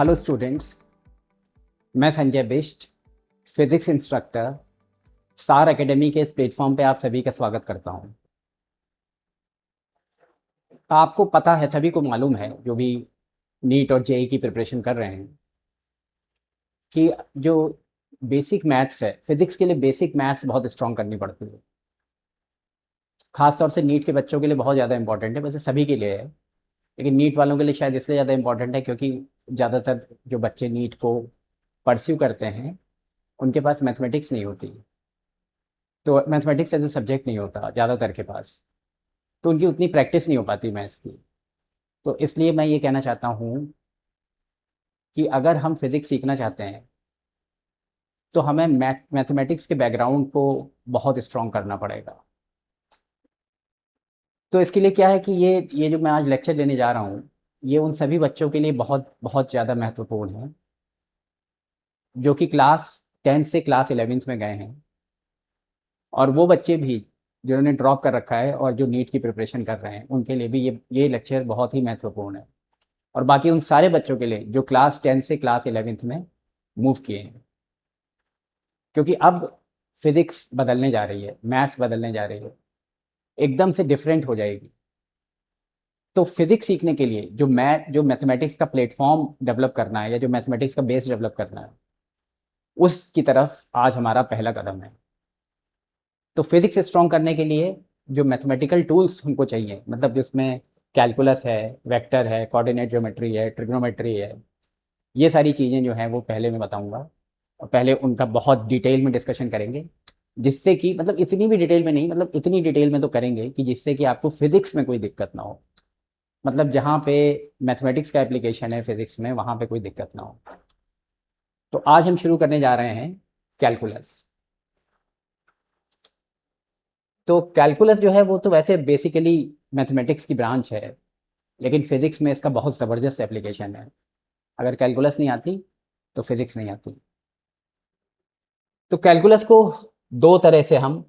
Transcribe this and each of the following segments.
Hello students, मैं Sanjay Bisht, physics instructor, सार academy के इस प्लेटफॉर्म पे आप सभी का स्वागत करता हूँ। आपको पता है, सभी को मालूम है, जो भी नीट और जेई की प्रिपरेशन कर रहे हैं, कि जो बेसिक मैथ्स है, फिज़िक्स के लिए बेसिक मैथ्स बहुत स्ट्रॉन्ग करनी पड़ती है। ख़ास तौर से नीट के बच्चों के लिए बहुत ज़्यादा इंपॉर्टेंट है, वैसे सभी के लिए है, लेकिन नीट वालों के लिए शायद इसलिए ज़्यादा इंपॉर्टेंट है क्योंकि ज़्यादातर जो बच्चे नीट को परस्यू करते हैं उनके पास मैथमेटिक्स नहीं होती। तो मैथमेटिक्स एज ए सब्जेक्ट नहीं होता ज़्यादातर के पास, तो उनकी उतनी प्रैक्टिस नहीं हो पाती मैथ्स की। तो इसलिए मैं ये कहना चाहता हूँ कि अगर हम फिज़िक्स सीखना चाहते हैं तो हमें मैथमेटिक्स के बैकग्राउंड को बहुत स्ट्रॉन्ग करना पड़ेगा। तो इसके लिए क्या है कि ये जो मैं आज लेक्चर लेने जा रहा हूँ, ये उन सभी बच्चों के लिए बहुत बहुत ज़्यादा महत्वपूर्ण है जो कि क्लास 10 से क्लास 11th में गए हैं, और वो बच्चे भी जिन्होंने ड्रॉप कर रखा है और जो नीट की प्रिपरेशन कर रहे हैं उनके लिए भी ये लेक्चर बहुत ही महत्वपूर्ण है। और बाकी उन सारे बच्चों के लिए जो क्लास 10 से क्लास 11th में मूव किए हैं, क्योंकि अब फिज़िक्स बदलने जा रही है, मैथ्स बदलने जा रही है, एकदम से डिफरेंट हो जाएगी। तो फिज़िक्स सीखने के लिए जो मैथमेटिक्स का प्लेटफॉर्म डेवलप करना है या जो मैथमेटिक्स का बेस डेवलप करना है, उसकी तरफ आज हमारा पहला कदम है। तो फिज़िक्स स्ट्रॉन्ग करने के लिए जो मैथमेटिकल टूल्स हमको चाहिए, मतलब जिसमें कैलकुलस है, वेक्टर है, कोऑर्डिनेट ज्योमेट्री है, ट्रिग्नोमेट्री है, ये सारी चीज़ें जो हैं वो पहले मैं बताऊंगा, और पहले उनका बहुत डिटेल में डिस्कशन करेंगे, जिससे कि मतलब इतनी भी डिटेल में नहीं, मतलब इतनी डिटेल में तो करेंगे कि जिससे कि आपको फिज़िक्स में कोई दिक्कत ना हो, मतलब जहाँ पे मैथमेटिक्स का एप्लीकेशन है फिज़िक्स में, वहाँ पे कोई दिक्कत ना हो। तो आज हम शुरू करने जा रहे हैं कैलकुलस। तो कैलकुलस जो है वो तो वैसे बेसिकली मैथमेटिक्स की ब्रांच है, लेकिन फिज़िक्स में इसका बहुत ज़बरदस्त एप्लीकेशन है। अगर कैलकुलस नहीं आती तो फिज़िक्स नहीं आती। तो कैलकुलस को दो तरह से हम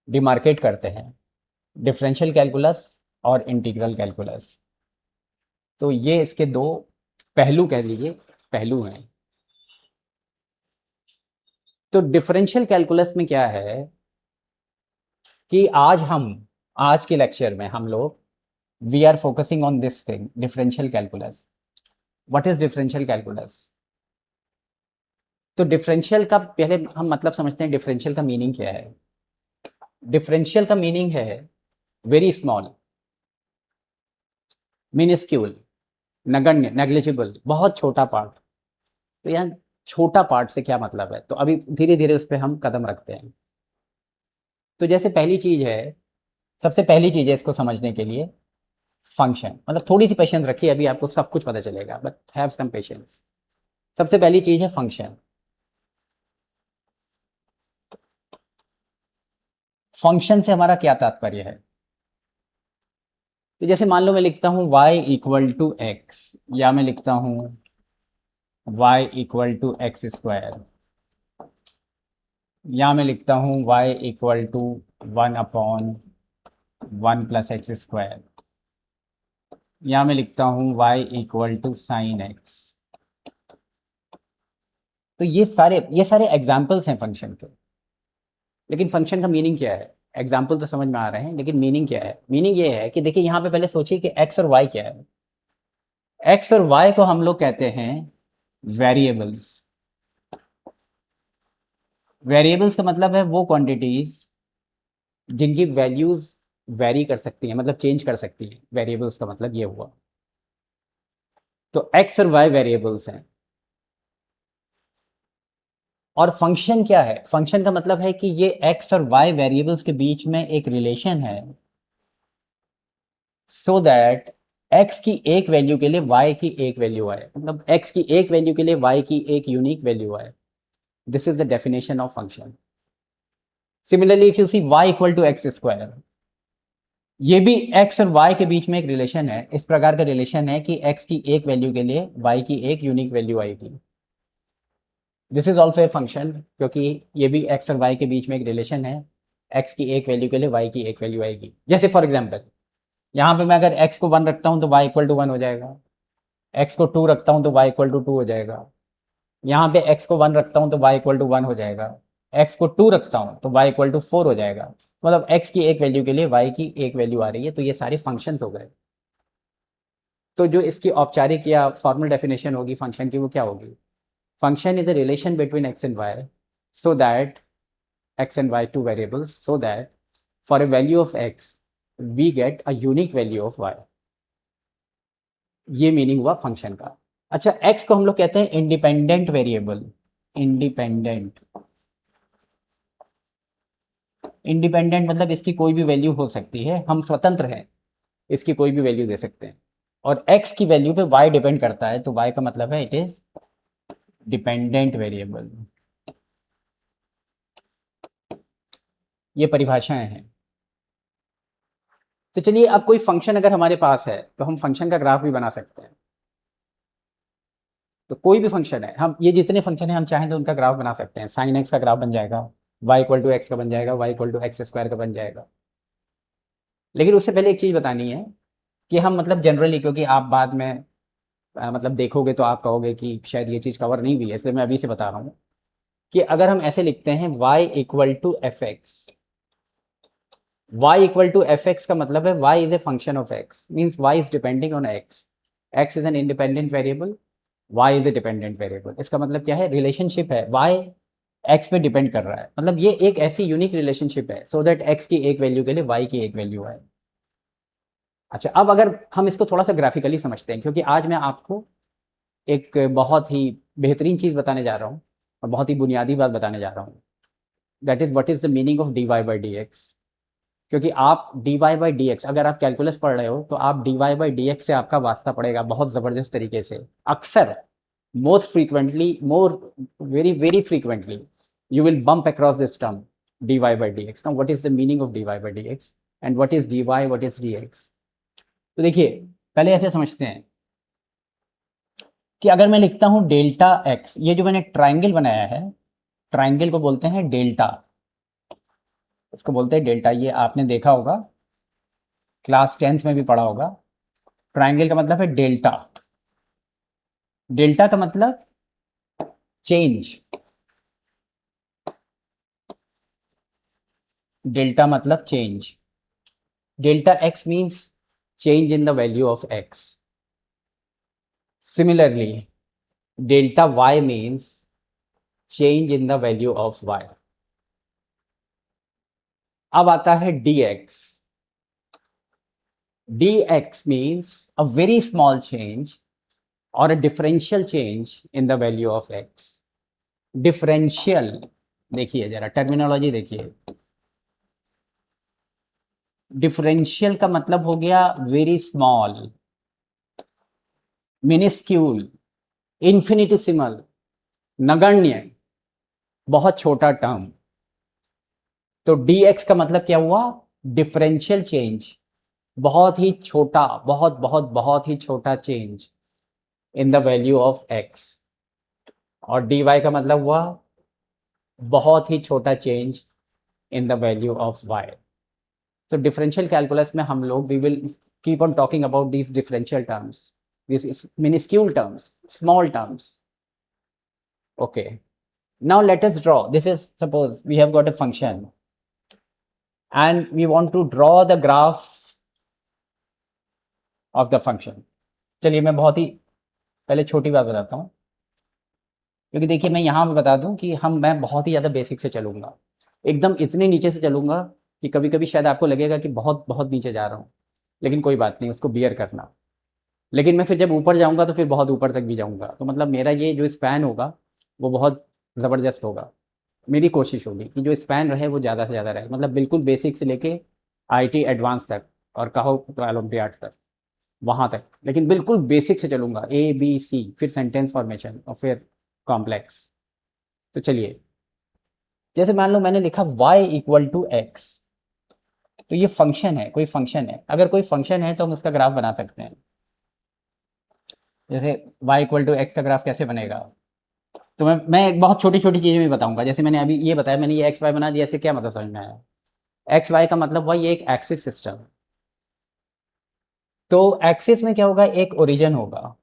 डिमार्केट करते हैं, डिफरेंशियल कैलकुलस और इंटीग्रल कैलकुलस। तो ये इसके दो पहलू कह लीजिए, पहलू हैं। तो डिफरेंशियल कैलकुलस में क्या है कि आज के लेक्चर में हम लोग we are focusing on this thing, differential calculus. What is differential calculus? तो डिफरेंशियल का पहले हम मतलब समझते हैं, डिफरेंशियल का मीनिंग क्या है। डिफरेंशियल का मीनिंग है वेरी स्मॉल, मिनिस्क्यूल, नगण्य, नेग्लिजिबल, बहुत छोटा पार्ट। तो यहाँ छोटा पार्ट से क्या मतलब है, तो अभी धीरे धीरे उस पर हम कदम रखते हैं। तो जैसे पहली चीज़ है, सबसे पहली चीज़ है इसको समझने के लिए फंक्शन, मतलब थोड़ी सी पेशेंस रखिए, अभी आपको सब कुछ पता चलेगा, बट हैव सम पेशेंस। सबसे पहली चीज़ है फंक्शन। फंक्शन से हमारा क्या तात्पर्य है? तो जैसे मान लो मैं लिखता हूँ y इक्वल टू एक्स, या मैं लिखता हूँ y equal to x square, या मैं लिखता हूँ y equal to 1/1 plus x square, या मैं लिखता हूँ y equal to sine x. तो ये सारे एग्जाम्पल्स हैं फंक्शन के। लेकिन फंक्शन का मीनिंग क्या है? एग्जाम्पल तो समझ में आ रहे हैं, लेकिन मीनिंग क्या है? मीनिंग ये है कि देखिए, यहाँ पे पहले सोचिए कि एक्स और वाई क्या है। एक्स और वाई को हम लोग कहते हैं वेरिएबल्स। वेरिएबल्स का मतलब है वो क्वांटिटीज जिनकी वैल्यूज वेरी कर सकती हैं, मतलब चेंज कर सकती हैं। वेरिएबल्स का मतलब ये हुआ। तो एक्स और वाई वेरिएबल्स हैं। और फंक्शन क्या है? फंक्शन का मतलब है कि ये एक्स और वाई वेरिएबल्स के बीच में एक रिलेशन है, सो दैट एक्स की एक वैल्यू के लिए वाई की एक वैल्यू आए, मतलब एक्स की एक वैल्यू के लिए वाई की एक यूनिक वैल्यू आए। This is the definition of function. Similarly if you see y equal to x square, ये भी x और y के बीच में एक रिलेशन है। इस प्रकार का रिलेशन है कि x की एक वैल्यू के लिए y की एक यूनिक वैल्यू आएगी। This is also a function, क्योंकि ये भी x और y के बीच में एक रिलेशन है। x की एक वैल्यू के लिए y की एक वैल्यू आएगी। जैसे फॉर एग्जाम्पल, यहाँ पे मैं अगर x को 1 रखता हूँ तो y इक्वल टू 1 हो जाएगा। x को 2 रखता हूँ तो y इक्वल टू 2 हो जाएगा। यहाँ पे x को 1 रखता हूँ तो y इक्वल टू 1 हो जाएगा। x को 2 रखता हूँ तो y इक्वल टू 4 हो जाएगा। मतलब x की एक वैल्यू के लिए y की एक वैल्यू आ रही है। तो ये सारे फंक्शंस हो गए। तो जो इसकी औपचारिक या फॉर्मल डेफिनेशन होगी फंक्शन की वो क्या होगी? Function is a relation between x and y so that x and y two variables so that for a value of x we get a unique value of y। ये meaning हुआ function का। अच्छा, x को हम लोग कहते हैं independent variable. Independent, independent मतलब इसकी कोई भी वैल्यू हो सकती है, हम स्वतंत्र हैं, इसकी कोई भी वैल्यू दे सकते हैं। और x की वैल्यू पे y डिपेंड करता है, तो y का मतलब है इट इज डिपेंडेंट वेरिएबल। ये परिभाषाएं हैं। तो चलिए, अब कोई फंक्शन अगर हमारे पास है तो हम फंक्शन का ग्राफ भी बना सकते हैं। तो कोई भी फंक्शन है, हम ये जितने फंक्शन है हम चाहें तो उनका ग्राफ बना सकते हैं। साइन एक्स का ग्राफ बन जाएगा, वाई इक्वल टू एक्स का बन जाएगा, y equal to x square का बन जाएगा। लेकिन उससे पहले एक चीज़ बतानी है कि हम मतलब जनरली, क्योंकि आप बाद में मतलब देखोगे तो आप कहोगे कि शायद ये चीज़ कवर नहीं हुई है, इसलिए मैं अभी से बता रहा हूँ कि अगर हम ऐसे लिखते हैं y equal to f x, y equal to f x का मतलब है y is a function of x, means y is depending on x। x is an independent variable, y is a dependent variable. इसका मतलब क्या है? Relationship है, y x पे depend कर रहा है। मतलब ये एक ऐसी यूनिक रिलेशनशिप है सो दैट x की एक वैल्यू के लिए y की एक वैल्यू है। अच्छा, अब अगर हम इसको थोड़ा सा ग्राफिकली समझते हैं, क्योंकि आज मैं आपको एक बहुत ही बेहतरीन चीज़ बताने जा रहा हूँ और बहुत ही बुनियादी बात बताने जा रहा हूँ। That is what is the meaning of d Y by D x. क्योंकि आप d Y by D x, अगर आप कैलकुलस पढ़ रहे हो तो आप d Y by D x से आपका वास्ता पड़ेगा बहुत ज़बरदस्त तरीके से। अक्सर, most frequently, more very very frequently you will bump across this term dy by dx। now what is the meaning of dy by dx and what is dy, what is dx? तो देखिए, पहले ऐसे समझते हैं कि अगर मैं लिखता हूं डेल्टा x, ये जो मैंने ट्राइंगल बनाया है, ट्राइंगल को बोलते हैं डेल्टा, इसको बोलते हैं डेल्टा। ये आपने देखा होगा, क्लास 10th में भी पढ़ा होगा। ट्राइंगल का मतलब है डेल्टा। डेल्टा का मतलब चेंज, डेल्टा मतलब change. Delta x means change in the value of x. Similarly, delta y means change in the value of y. अब आता है dx. dx means a very small change or a differential change in the value of x. Differential, देखिए जरा terminology देखिए। Differential का मतलब हो गया वेरी स्मॉल, मिनिस्क्यूल, इन्फिनिटिसिमल, नगण्य, बहुत छोटा टर्म। तो dx का मतलब क्या हुआ? डिफरेंशियल चेंज, बहुत ही छोटा, बहुत बहुत बहुत ही छोटा change in the value of x। और dy का मतलब हुआ बहुत ही छोटा change in the value of y। तो डिफरेंशियल कैलकुलस में हम लोग we will keep on talking about these differential terms, this minuscule terms, small terms. Okay, now let us draw, this is, suppose we have got a function and we want to draw the graph of the function। चलिए मैं बहुत ही पहले छोटी बात बताता हूँ, क्योंकि देखिए मैं यहाँ पे बता दूँ कि मैं बहुत ही ज़्यादा बेसिक से चलूँगा, एकदम इतने नीचे से चलूँगा कि कभी कभी शायद आपको लगेगा कि बहुत बहुत नीचे जा रहा हूँ, लेकिन कोई बात नहीं, उसको बियर करना। लेकिन मैं फिर जब ऊपर जाऊँगा तो फिर बहुत ऊपर तक भी जाऊँगा। तो मतलब मेरा ये जो स्पैन होगा वो बहुत ज़बरदस्त होगा। मेरी कोशिश होगी कि जो स्पैन रहे वो ज़्यादा से ज़्यादा रहे, मतलब बिल्कुल बेसिक से लेके आईटी एडवांस तक, और कहो तो ओलंपियाड तक, वहाँ तक। लेकिन बिल्कुल बेसिक से चलूँगा, ए बी सी, फिर सेंटेंस फॉर्मेशन और फिर कॉम्प्लेक्स। तो चलिए, जैसे मान लो मैंने लिखा y इक्वल टू एक्स, तो ये फंक्शन है, कोई फंक्शन है। अगर कोई फंक्शन है तो हम उसका ग्राफ बना सकते हैं। जैसे y इक्वल टू एक्स का ग्राफ कैसे बनेगा, तो मैं एक बहुत छोटी छोटी चीज़ें भी बताऊंगा। जैसे मैंने अभी ये बताया, मैंने ये एक्स वाई बना दिया, इससे क्या मतलब समझ में आया? एक्स वाई का मतलब हुआ ये एक एक्सिस सिस्टम। तो एक्सिस में क्या होगा? एक ओरिजिन होगा,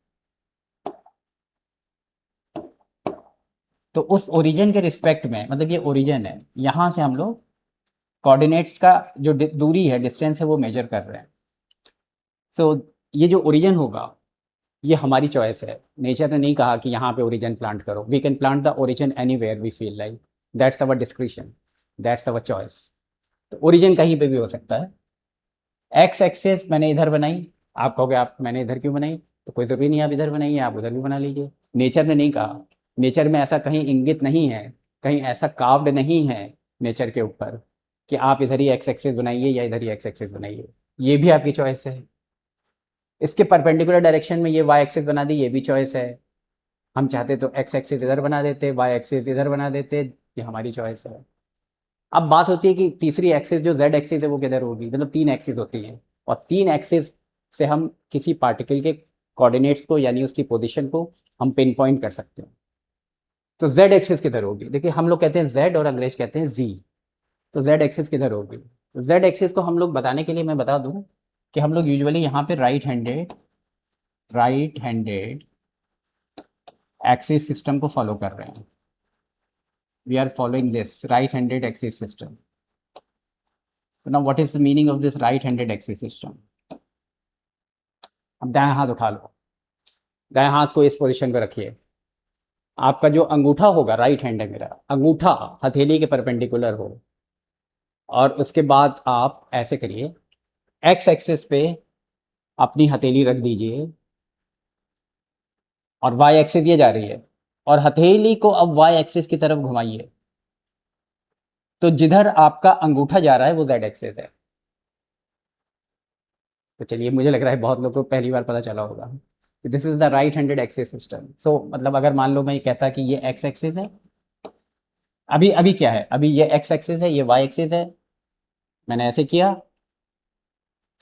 तो उस ओरिजिन के रिस्पेक्ट में, मतलब ये ओरिजिन है, यहाँ से हम लोग कोऑर्डिनेट्स का जो दूरी है, डिस्टेंस है, वो मेजर कर रहे हैं। तो ये जो ओरिजिन होगा ये हमारी चॉइस है। नेचर ने नहीं कहा कि यहाँ पे ओरिजिन प्लांट करो। We can plant the origin anywhere we feel like, that's our description, that's our choice. तो ओरिजिन कहीं पे भी हो सकता है। एक्स एक्सेस मैंने इधर बनाई, आप कहोगे आप मैंने इधर क्यों बनाई, तो कोई ज़रूरी नहीं आप इधर बनाइए, आप उधर भी बना लीजिए। नेचर ने नहीं कहा, नेचर में ऐसा कहीं इंगित नहीं है, कहीं ऐसा कार्व्ड नहीं है नेचर के ऊपर कि आप इधर ही एक्स एक्सेस बनाइए या इधर ही एक्स एक्सेस बनाइए। ये भी आपकी चॉइस है। इसके परपेंडिकुलर डायरेक्शन में ये वाई एक्सिस बना दी, ये भी चॉइस है। हम चाहते तो एक्स एक्सिस इधर बना देते, वाई एक्सिस इधर बना देते, ये हमारी चॉइस है। अब बात होती है कि तीसरी एक्सिस जो जेड एक्सिस है वो किधर होगी। मतलब तीन एक्सिस होती हैं और तीन एक्सिस से हम किसी पार्टिकल के कोऑर्डिनेट्स को यानी उसकी पोजीशन को हम पिन पॉइंट कर सकते हैं। तो जेड एक्सिस किधर होगी, देखिए हम लोग कहते हैं जेड और अंग्रेज कहते हैं जी। तो जेड एक्सिस किधर होगी, तो जेड एक्सिस को हम लोग बताने के लिए मैं बता दूं कि हम लोग यूजुअली यहाँ पे राइट हैंडेड एक्सिस सिस्टम को फॉलो कर रहे हैं। We are following this right handed axis system. Now what is the meaning of this right handed axis system. अब दाएं हाथ उठा लो, दाएं हाथ को इस पोजीशन पर रखिए। आपका जो अंगूठा होगा, राइट हैंड है मेरा, अंगूठा हथेली के परपेंडिकुलर हो, और उसके बाद आप ऐसे करिए, एक्स एक्सिस पे अपनी हथेली रख दीजिए और वाई एक्सिस ये जा रही है, और हथेली को अब वाई एक्सिस की तरफ घुमाइए। तो जिधर आपका अंगूठा जा रहा है वो जेड एक्सिस है। तो चलिए, मुझे लग रहा है बहुत लोगों को पहली बार पता चला होगा। This is the right handed axis system. So मतलब अगर मान लो मैं ये कहता कि ये एक्स एक्सिस है, अभी अभी क्या है, अभी ये एक्स एक्सिस है, ये वाई एक्सिस है, मैंने ऐसे किया,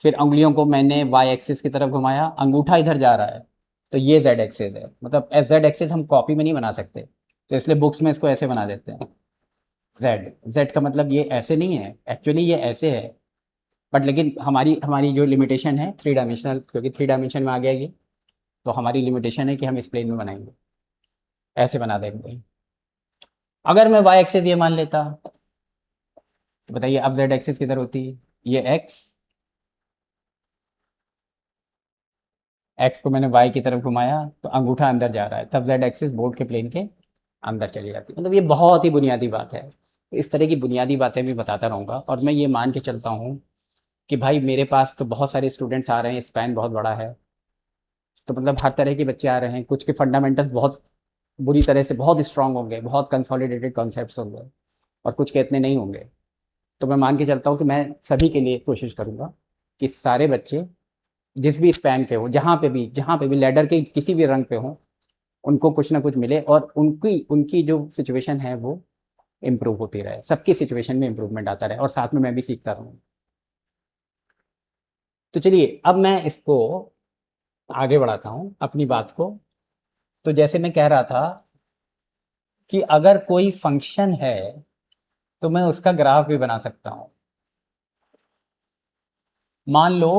फिर उंगलियों को मैंने वाई एक्सिस की तरफ घुमाया, अंगूठा इधर जा रहा है, तो ये जेड एक्सिस है। मतलब जेड एक्सिस हम कॉपी में नहीं बना सकते, तो इसलिए बुक्स में इसको ऐसे बना देते हैं, जेड। जेड का मतलब ये ऐसे नहीं है, एक्चुअली ये ऐसे है, बट लेकिन हमारी हमारी जो लिमिटेशन है थ्री डायमेंशनल, क्योंकि थ्री डायमेंशन में आ गया ये, तो हमारी लिमिटेशन है कि हम इस प्लेन में बनाएंगे, ऐसे बना देंगे। अगर मैं वाई एक्सिस ये मान लेता, तो बताइए अब जेड एक्सिस किधर होती, ये एक्स, एक्स को मैंने वाई की तरफ घुमाया तो अंगूठा अंदर जा रहा है, तब जेड एक्सिस बोर्ड के प्लेन के अंदर चली जाती है। मतलब ये बहुत ही बुनियादी बात है। इस तरह की बुनियादी बातें मैं बताता रहूँगा, और मैं ये मान के चलता हूँ कि भाई मेरे पास तो बहुत सारे स्टूडेंट्स आ रहे हैं, स्पैन बहुत बड़ा है, तो मतलब हर तरह के बच्चे आ रहे हैं। कुछ के फंडामेंटल्स बहुत बुरी तरह से बहुत स्ट्रांग होंगे, बहुत कंसोलिडेटेड कॉन्सेप्ट्स होंगे, और कुछ के इतने नहीं होंगे। तो मैं मान के चलता हूँ कि मैं सभी के लिए कोशिश करूँगा कि सारे बच्चे जिस भी स्पैन के हो, जहाँ पे भी लैडर के किसी भी रंग पे हो, उनको कुछ ना कुछ मिले, और उनकी उनकी जो सिचुएशन है वो इम्प्रूव होती रहे, सबकी सिचुएशन में इम्प्रूवमेंट आता रहे, और साथ में मैं भी सीखता रहूँ। तो चलिए अब मैं इसको आगे बढ़ाता हूँ अपनी बात को। तो जैसे मैं कह रहा था कि अगर कोई फंक्शन है तो मैं उसका ग्राफ भी बना सकता हूँ। मान लो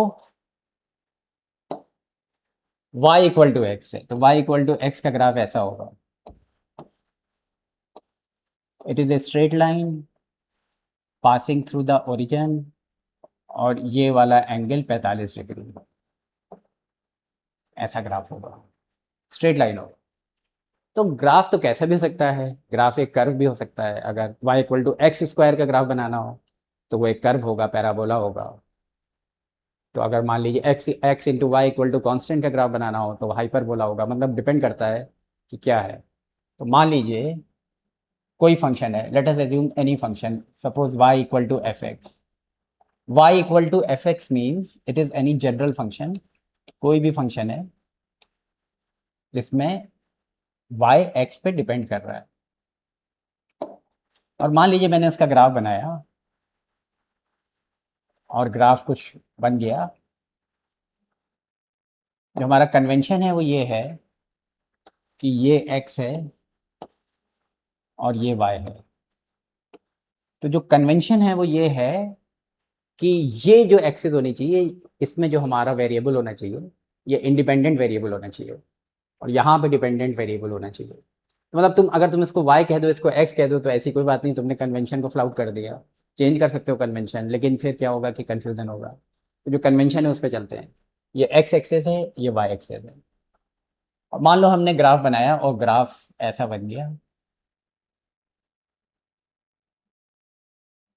y इक्वल टू एक्स है, तो y इक्वल टू एक्स का ग्राफ ऐसा होगा। It is a straight line passing through the origin, और ये वाला एंगल 45 डिग्री, ऐसा ग्राफ होगा, स्ट्रेट लाइन होगा। तो ग्राफ तो कैसा भी हो सकता है, ग्राफ एक कर्व भी हो सकता है। अगर y equal to x square का ग्राफ बनाना हो तो वो एक कर्व होगा, पैराबोला होगा। तो अगर मान लीजिए x into y equal to constant का ग्राफ बनाना हो तो हाइपरबोला होगा। मतलब डिपेंड करता है कि क्या है। तो मान लीजिए कोई फंक्शन है, let us assume any function, suppose y equal to f x. Y equal to f x means it is any general function, कोई भी फंक्शन है जिसमें y x पे डिपेंड कर रहा है। और मान लीजिए मैंने उसका ग्राफ बनाया और ग्राफ कुछ बन गया। जो हमारा कन्वेंशन है वो ये है कि ये x है और ये y है। तो जो कन्वेंशन है वो ये है कि ये जो एक्सेस होनी चाहिए, इसमें जो हमारा वेरिएबल होना चाहिए ये इंडिपेंडेंट वेरिएबल होना चाहिए, और यहाँ पे डिपेंडेंट वेरिएबल होना चाहिए। तो मतलब अगर तुम इसको y कह दो, इसको x कह दो, तो ऐसी कोई बात नहीं, तुमने कन्वेंशन को फ्लाउट कर दिया। चेंज कर सकते हो कन्वेंशन, लेकिन फिर क्या होगा कि कन्फ्यूजन होगा। तो जो कन्वेंशन है उस पर चलते हैं। ये x एक्सेस है, ये y एक्सेस है। अब मान लो हमने ग्राफ बनाया और ग्राफ ऐसा बन गया,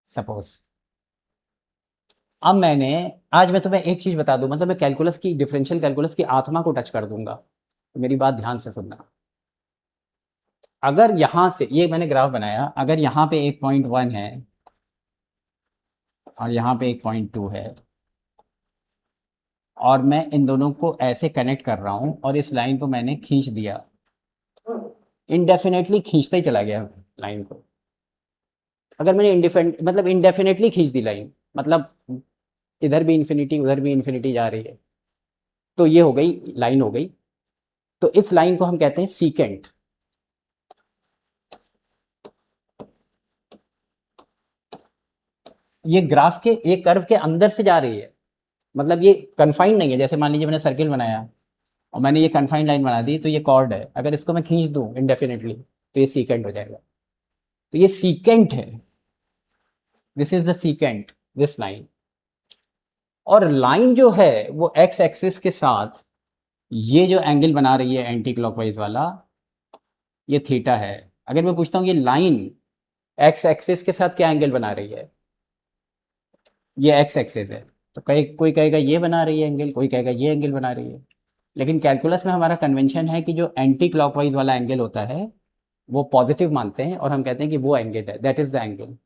सपोज। अब मैंने, आज मैं तुम्हें एक चीज़ बता दूं, मतलब मैं कैलकुलस की, डिफरेंशियल कैलकुलस की आत्मा को टच कर दूंगा, तो मेरी बात ध्यान से सुनना। अगर यहाँ से ये मैंने ग्राफ बनाया, अगर यहाँ पे एक पॉइंट 1 है और यहाँ पे एक पॉइंट 2 है, और मैं इन दोनों को ऐसे कनेक्ट कर रहा हूँ और इस लाइन को मैंने खींच दिया, इनडेफिनेटली खींचता ही चला गया लाइन को। अगर मैंने मतलब इनडेफिनेटली खींच दी लाइन, मतलब इधर भी इन्फिनिटी उधर भी इन्फिनिटी जा रही है, तो ये हो गई लाइन हो गई। तो इस लाइन को हम कहते हैं सीकेंट। ये ग्राफ के, ये कर्व के अंदर से जा रही है, मतलब ये कन्फाइंड नहीं है। जैसे मान लीजिए मैंने सर्किल बनाया और मैंने ये कन्फाइंड लाइन बना दी, तो ये कॉर्ड है, अगर इसको मैं खींच दूं इनडेफिनेटली तो ये सीकेंट हो जाएगा। तो ये सीकेंट है, this is the secant, this line. और लाइन जो है वो एक्स एक्सिस के साथ ये जो एंगल बना रही है एंटी क्लॉकवाइज वाला, ये थीटा है। अगर मैं पूछता हूँ ये लाइन एक्स एक्सिस के साथ क्या एंगल बना रही है, ये एक्स एक्सिस है, तो कोई कहेगा ये बना रही है एंगल, कोई कहेगा ये एंगल बना रही है। लेकिन कैलकुलस में हमारा कन्वेंशन है कि जो एंटी क्लॉकवाइज वाला एंगल होता है वो पॉजिटिव मानते हैं, और हम कहते हैं कि वो एंगल है, that is the angle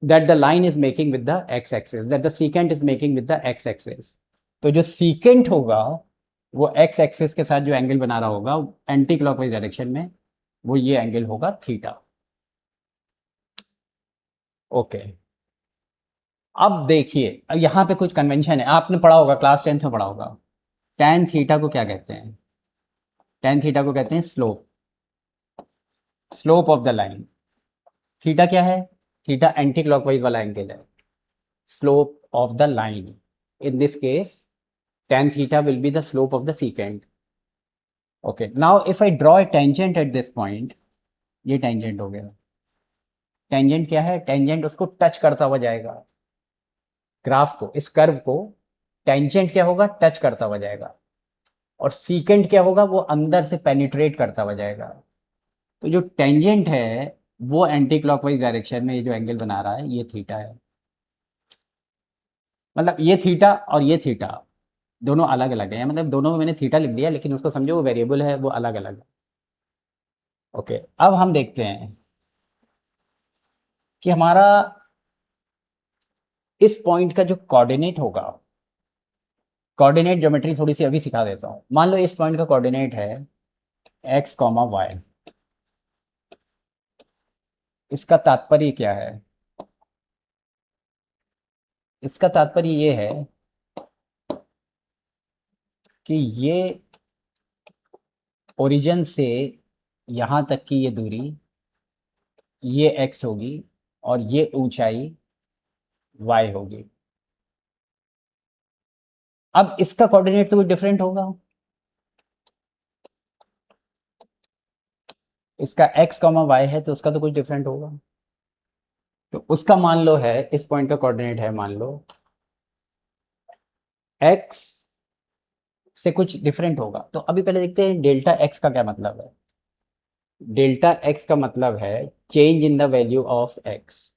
that the line is making with the x axis, that the secant is making with the x axis. तो जो सीकेंट होगा वो एक्स एक्सिस के साथ जो एंगल बना रहा होगा एंटी क्लॉकवाइज डायरेक्शन में, वो ये एंगल होगा थीटा। ओके, अब देखिए, अब यहाँ पे कुछ कन्वेंशन है, आपने पढ़ा होगा, क्लास 10th में पढ़ा होगा। टेन थीटा को क्या कहते हैं? टेन थीटा को कहते हैं slope, slope of the line. Theta क्या है? थीटा एंटी क्लॉकवाइज वाला एंगल है, slope of the line. In this case tan theta will be the slope of the secant. Okay, now if I draw a tangent at this point, ये tangent हो गया। tangent क्या है? tangent उसको touch करता हुआ जाएगा, ग्राफ को, इस कर्व को। tangent क्या होगा? टच करता हुआ जाएगा। और secant क्या होगा? वो अंदर से पेनिट्रेट करता हुआ जाएगा। तो जो tangent है वो एंटी क्लॉकवाइज डायरेक्शन में ये जो एंगल बना रहा है ये थीटा है। मतलब ये थीटा और ये थीटा दोनों अलग अलग है, मतलब दोनों में मैंने थीटा लिख दिया, लेकिन उसको समझो वो वेरिएबल है, वो अलग अलग है। ओके, अब हम देखते हैं कि हमारा इस पॉइंट का जो कोऑर्डिनेट होगा, कोऑर्डिनेट ज्योमेट्री थोड़ी सी अभी सिखा देता हूँ। मान लो इस पॉइंट का कोऑर्डिनेट है एक्स कॉमा वाई। इसका तात्पर्य क्या है? इसका तात्पर्य ये है कि ये ओरिजिन से यहाँ तक की ये दूरी, ये एक्स होगी, और ये ऊंचाई वाई होगी। अब इसका कोऑर्डिनेट तो कुछ डिफरेंट होगा, इसका एक्स कॉमा वाई है तो उसका तो कुछ डिफरेंट होगा। तो उसका मान लो है, इस पॉइंट का कोऑर्डिनेट है मान लो एक्स से कुछ डिफरेंट होगा। तो अभी पहले देखते हैं डेल्टा एक्स का क्या मतलब है। डेल्टा एक्स का मतलब है change in the value of x,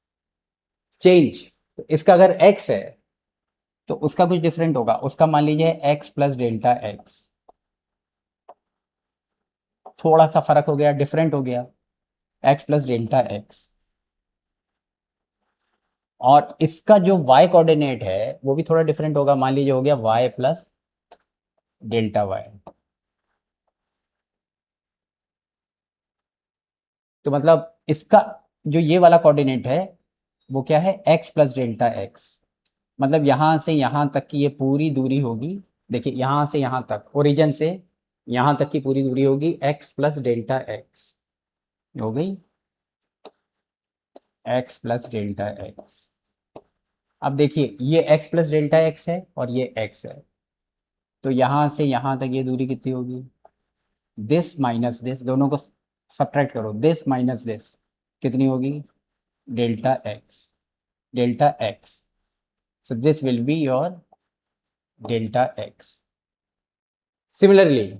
change. तो इसका अगर एक्स है तो उसका कुछ डिफरेंट होगा, उसका मान लीजिए एक्स प्लस डेल्टा एक्स, थोड़ा सा फर्क हो गया, डिफरेंट हो गया, एक्स प्लस डेल्टा एक्स। और इसका जो y कोऑर्डिनेट है वो भी थोड़ा डिफरेंट होगा, मान लीजिए हो गया y प्लस डेल्टा वाई। तो मतलब इसका जो ये वाला कोऑर्डिनेट है वो क्या है? x plus delta x. मतलब यहाँ से यहाँ तक की ये पूरी दूरी होगी, देखिए यहाँ से यहाँ तक, ओरिजिन से यहाँ तक की पूरी दूरी होगी x प्लस डेल्टा एक्स, हो गई x प्लस डेल्टा एक्स। अब देखिए ये x प्लस डेल्टा एक्स है और ये x है, तो यहाँ से यहाँ तक ये दूरी कितनी होगी? दिस माइनस दिस, दोनों को सब्ट्रैक्ट करो, दिस माइनस दिस कितनी होगी, delta x, delta x, so this will be your delta x. Similarly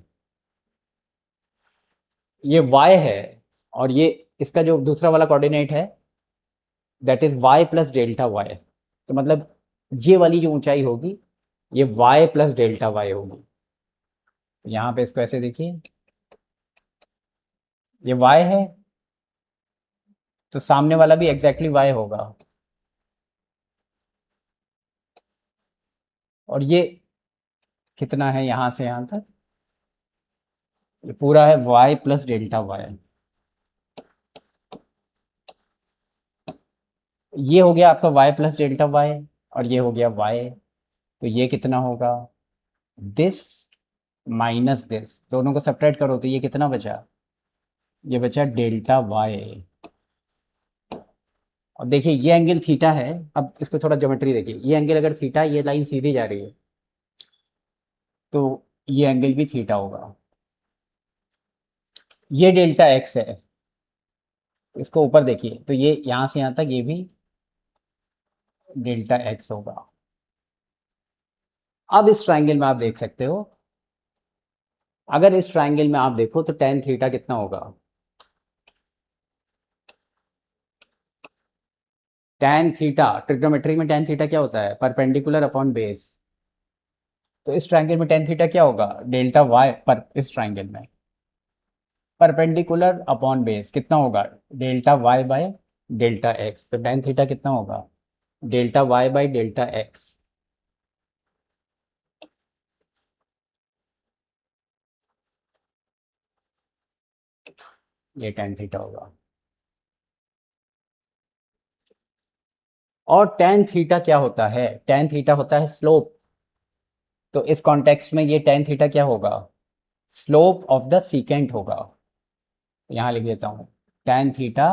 ये y है और ये इसका जो दूसरा वाला कोऑर्डिनेट है that is y plus delta y, तो मतलब ये वाली जो ऊंचाई होगी ये y प्लस डेल्टा वाई होगी। तो यहाँ पे इसको ऐसे देखिए, ये y है तो सामने वाला भी एग्जैक्टली y होगा, और ये कितना है यहाँ से यहाँ तक, ये पूरा है y प्लस डेल्टा वाई। ये हो गया आपका y प्लस डेल्टा वाई और ये हो गया y, तो ये कितना होगा, दिस माइनस दिस, दोनों को सब्ट्रैक्ट करो तो ये कितना बचा, ये बचा डेल्टा वाई। और देखिए ये एंगल थीटा है, अब इसको थोड़ा ज्योमेट्री देखिए, ये एंगल अगर थीटा, ये लाइन सीधी जा रही है तो ये एंगल भी थीटा होगा। ये डेल्टा एक्स है, इसको ऊपर देखिए तो ये यहाँ से यहाँ तक ये भी डेल्टा एक्स होगा। अब इस ट्राइंगल में आप देख सकते हो, अगर इस ट्राइंगल में आप देखो तो टेन थीटा कितना होगा, टेन थीटा, ट्रिग्नोमेट्री में टेन थीटा क्या होता है, परपेंडिकुलर अपॉन बेस। तो इस ट्राइंगल में टेन थीटा क्या होगा, डेल्टा वाई, पर इस ट्राइंगल में परपेंडिकुलर अपॉन बेस कितना होगा, delta y by delta x, तो टेन थीटा कितना होगा, delta y by delta x. ये टेन थीटा होगा। और टेन थीटा क्या होता है, टेन थीटा होता है स्लोप। तो इस कॉन्टेक्स्ट में ये टेन थीटा क्या होगा, स्लोप ऑफ द सीकेंट होगा। यहाँ लिख देता हूँ tan theta,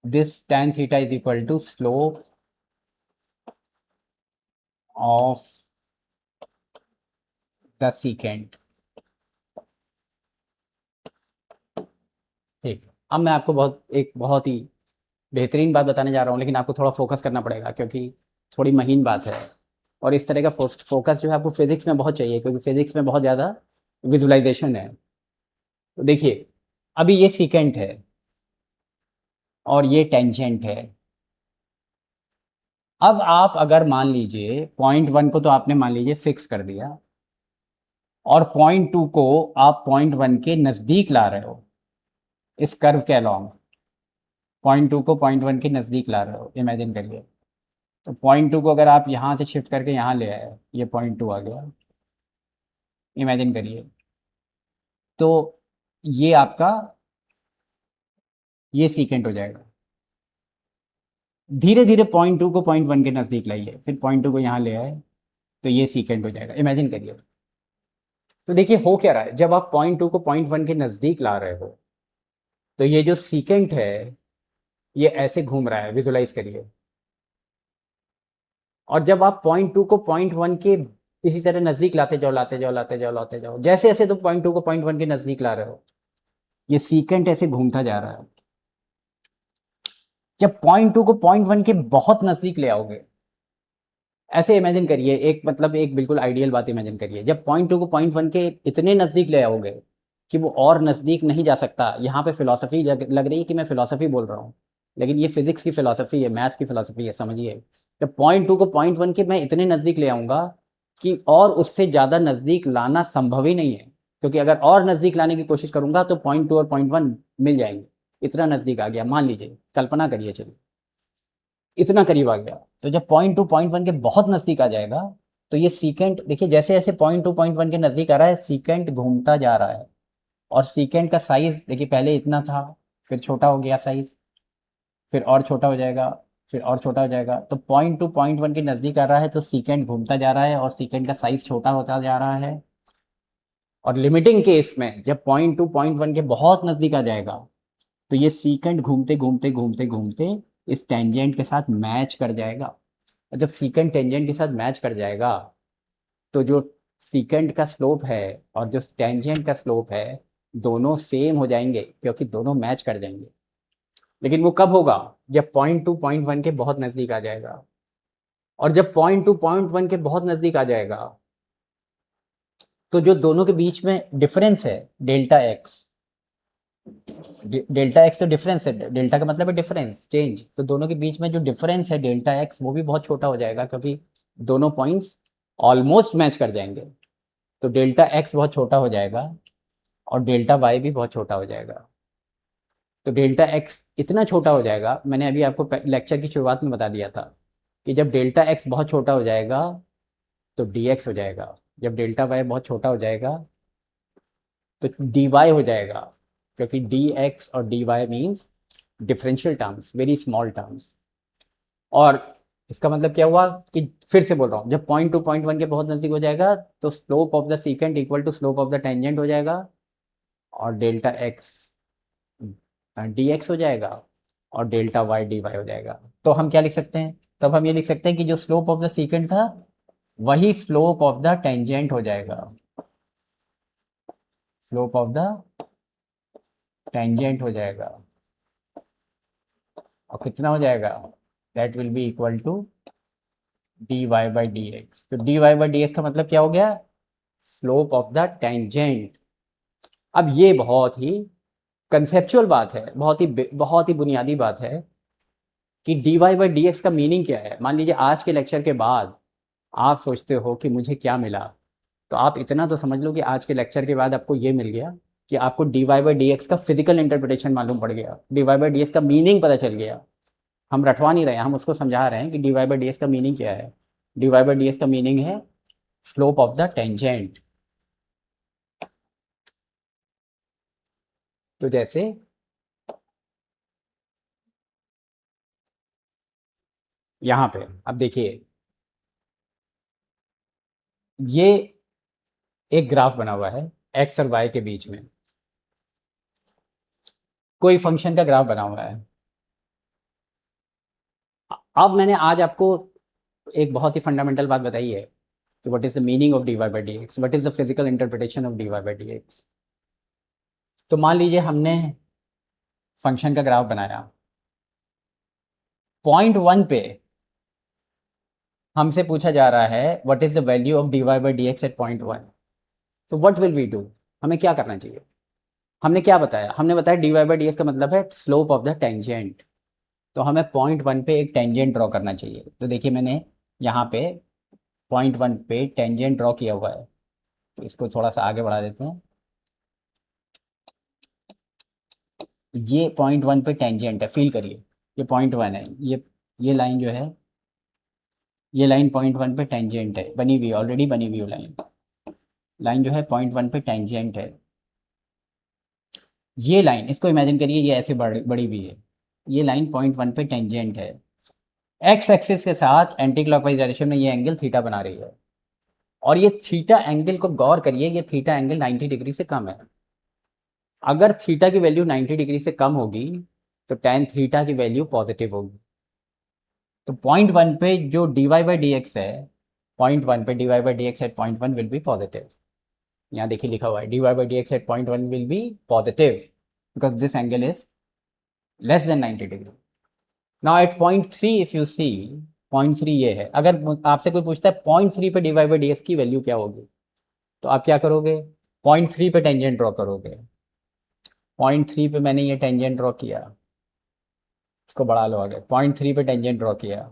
this tan theta is equal to slope of the secant. ठीक, अब मैं आपको एक बहुत ही बेहतरीन बात बताने जा रहा हूँ, लेकिन आपको थोड़ा फोकस करना पड़ेगा क्योंकि थोड़ी महीन बात है, और इस तरह का फोकस जो है आपको फिजिक्स में बहुत चाहिए क्योंकि फिजिक्स में बहुत ज़्यादा विजुलाइजेशन है। तो देखिए अभी ये सीकेंट है और ये टेंजेंट है। अब आप अगर मान लीजिए पॉइंट वन को तो आपने मान लीजिए फिक्स कर दिया, और पॉइंट टू को आप पॉइंट वन के नज़दीक ला रहे हो, इस कर्व के अलॉन्ग पॉइंट टू को पॉइंट वन के नज़दीक ला रहे हो, इमेजिन करिए। तो पॉइंट टू को अगर आप यहाँ से शिफ्ट करके यहाँ ले आए, ये पॉइंट टू आ गया, इमेजिन करिए। तो ये आपका ये सीकेंट हो जाएगा। धीरे धीरे पॉइंट टू को पॉइंट वन के नज़दीक लाइए, फिर पॉइंट टू को यहाँ ले आए तो ये सीकेंट हो जाएगा, इमेजिन करिए। तो देखिए हो क्या रहा है, जब आप पॉइंट टू को पॉइंट वन के नज़दीक ला रहे हो तो ये जो सीकेंट है ये ऐसे घूम रहा है, विजुलाइज करिए। और जब आप पॉइंट टू को पॉइंट वन के इसी तरह नज़दीक लाते जाओ लाते जाओ लाते जाओ लाते जाओ, जैसे जैसे तो पॉइंट टू को पॉइंट वन के नज़दीक ला रहे हो, ये सीकेंट ऐसे घूमता जा रहा है। जब पॉइंट टू को पॉइंट वन के बहुत नज़दीक ले आओगे, ऐसे इमेजिन करिए, एक मतलब एक बिल्कुल आइडियल बात इमेजिन करिए, जब पॉइंट टू को पॉइंट वन के इतने नज़दीक ले आओगे कि वो और नज़दीक नहीं जा सकता। यहाँ पे फिलॉसफी लग रही है कि मैं फिलॉसफी बोल रहा हूँ, लेकिन ये फिजिक्स की फिलॉसफी है, मैथ्स की फिलॉसफी है, समझिए। जब पॉइंट टू को पॉइंट वन के मैं इतने नज़दीक ले आऊँगा कि और उससे ज़्यादा नज़दीक लाना संभव ही नहीं है, क्योंकि अगर और नज़दीक लाने की कोशिश करूँगा तो पॉइंट टू और पॉइंट वन मिल जाएंगे। इतना नज़दीक आ गया, मान लीजिए, कल्पना करिए, चलिए इतना करीब आ गया। तो जब पॉइंट टू पॉइंट वन के बहुत नज़दीक आ जाएगा तो ये सीकेंट देखिए, जैसे जैसे पॉइंट टू पॉइंट वन के नज़दीक आ रहा है सीकेंट घूमता जा रहा है। और सीकेंट का साइज़ देखिए, पहले इतना था, फिर छोटा हो गया साइज़, फिर और छोटा हो जाएगा, फिर और छोटा हो जाएगा। तो पॉइंट टू पॉइंट वन के नज़दीक आ रहा है तो सीकेंट घूमता जा रहा है और सीकेंट का साइज़ छोटा होता जा रहा है। और लिमिटिंग केस में जब पॉइंट टू पॉइंट वन के बहुत नज़दीक आ जाएगा तो ये सीकेंट घूमते घूमते घूमते घूमते इस टेंजेंट के साथ मैच कर जाएगा। और जब सीकेंट टेंजेंट के साथ मैच कर जाएगा तो जो सीकेंट का स्लोप है और जो टेंजेंट का स्लोप है, दोनों सेम हो जाएंगे क्योंकि दोनों मैच कर जाएंगे। लेकिन वो कब होगा? जब पॉइंट टू पॉइंट वन के बहुत नज़दीक आ जाएगा। और जब पॉइंट टू पॉइंट वन के बहुत नज़दीक आ जाएगा तो जो दोनों के बीच में डिफरेंस है डेल्टा एक्स, डेल्टा एक्स तो डिफरेंस है, डेल्टा का मतलब है डिफरेंस, चेंज, तो दोनों के बीच में जो डिफरेंस है डेल्टा एक्स वो भी बहुत छोटा हो जाएगा क्योंकि दोनों पॉइंट्स ऑलमोस्ट मैच कर जाएंगे। तो डेल्टा एक्स बहुत छोटा हो जाएगा और डेल्टा वाई भी बहुत छोटा हो जाएगा। तो डेल्टा एक्स इतना छोटा हो जाएगा, मैंने अभी आपको लेक्चर की शुरुआत में बता दिया था कि जब डेल्टा एक्स बहुत छोटा हो जाएगा तो डी एक्स हो जाएगा, जब डेल्टा वाई बहुत छोटा हो जाएगा तो डी वाई हो जाएगा, क्योंकि डी एक्स और d y means differential terms, very small terms. और इसका मतलब क्या हुआ कि फिर से बोल रहा हूँ, जब पॉइंट टू पॉइंट वन के बहुत नज़दीक हो जाएगा तो slope of the secant equal to slope of the tangent हो जाएगा और डेल्टा एक्स डी एक्स हो जाएगा और डेल्टा वाई डी वाई हो जाएगा। तो हम क्या लिख सकते हैं? तब हम ये लिख सकते हैं कि जो स्लोप ऑफ द सीकेंट था वही स्लोप ऑफ द टेंजेंट हो जाएगा, स्लोप ऑफ द टेंजेंट हो जाएगा। और कितना हो जाएगा? That will be equal to D Y by D x. तो D Y by D x का मतलब क्या हो गया? Slope of the tangent. अब ये बहुत ही कंसेप्चुअल बात है, बहुत ही बुनियादी बात है कि d Y by D x का मीनिंग क्या है। मान लीजिए आज के लेक्चर के बाद आप सोचते हो कि मुझे क्या मिला, तो आप इतना तो समझ लो कि आज के लेक्चर के बाद आपको ये मिल गया कि आपको d Y by D x का फिजिकल इंटरप्रिटेशन मालूम पड़ गया, d Y by D x का मीनिंग पता चल गया। हम रटवा नहीं रहे हैं, हम उसको समझा रहे हैं कि d Y by D x का मीनिंग क्या है। D Y by D x का मीनिंग है स्लोप ऑफ द टेंजेंट। तो जैसे यहाँ पे अब देखिए, ये एक ग्राफ बना हुआ है एक्स और वाई के बीच में, कोई फंक्शन का ग्राफ बना हुआ है। अब मैंने आज आपको एक बहुत ही फंडामेंटल बात बताई है कि what is the meaning of d Y by D x, what is the physical interpretation of d Y by D x. तो मान लीजिए हमने फंक्शन का ग्राफ बनाया, पॉइंट वन पे हमसे पूछा जा रहा है what is the value of d Y by D x at point one. तो व्हाट विल वी डू? हमें क्या करना चाहिए? हमने क्या बताया? हमने बताया d Y by D x का मतलब है स्लोप ऑफ द टेंजेंट। तो हमें पॉइंट वन पे एक टेंजेंट ड्रॉ करना चाहिए। तो देखिए मैंने यहाँ पे पॉइंट वन पे टेंजेंट ड्रॉ किया हुआ है, तो इसको थोड़ा सा आगे बढ़ा देते हैं। ये पॉइंट वन पे टेंजेंट है, फील करिए, ये पॉइंट वन है, ये लाइन जो है, ये लाइन पॉइंट वन पे टेंजेंट है, बनी हुई ऑलरेडी बनी हुई लाइन, लाइन जो है पॉइंट वन पे टेंजेंट है। ये लाइन इसको इमेजिन करिए, ये ऐसे बड़ी हुई है, ये लाइन पॉइंट वन पे टेंजेंट है, एक्स एक्सिस के साथ एंटी क्लॉकवाइज डायरेक्शन में ये एंगल थीटा बना रही है। और ये थीटा एंगल को गौर करिए, ये थीटा एंगल 90 डिग्री से कम है। अगर थीटा की वैल्यू 90 डिग्री से कम होगी तो टेन थीटा की वैल्यू पॉजिटिव होगी। तो पॉइंट वन पे जो D Y by D X है, पॉइंट वन पे D Y by D x at point one will be positive. यहाँ देखिए लिखा हुआ है D Y by D x at point one will be positive because this angle is less than 90 degree. Now at point three if you see, point three ये है। अगर आपसे कोई पूछता है पॉइंट थ्री पे D Y by D x की value क्या होगी, तो आप क्या करोगे? पॉइंट थ्री पे टेंजेंट ड्रॉ करोगे। पॉइंट थ्री पे मैंने ये टेंजेंट ड्रॉ किया, इसको बढ़ा लो आगे, पॉइंट थ्री पे टेंजेंट ड्रॉ किया।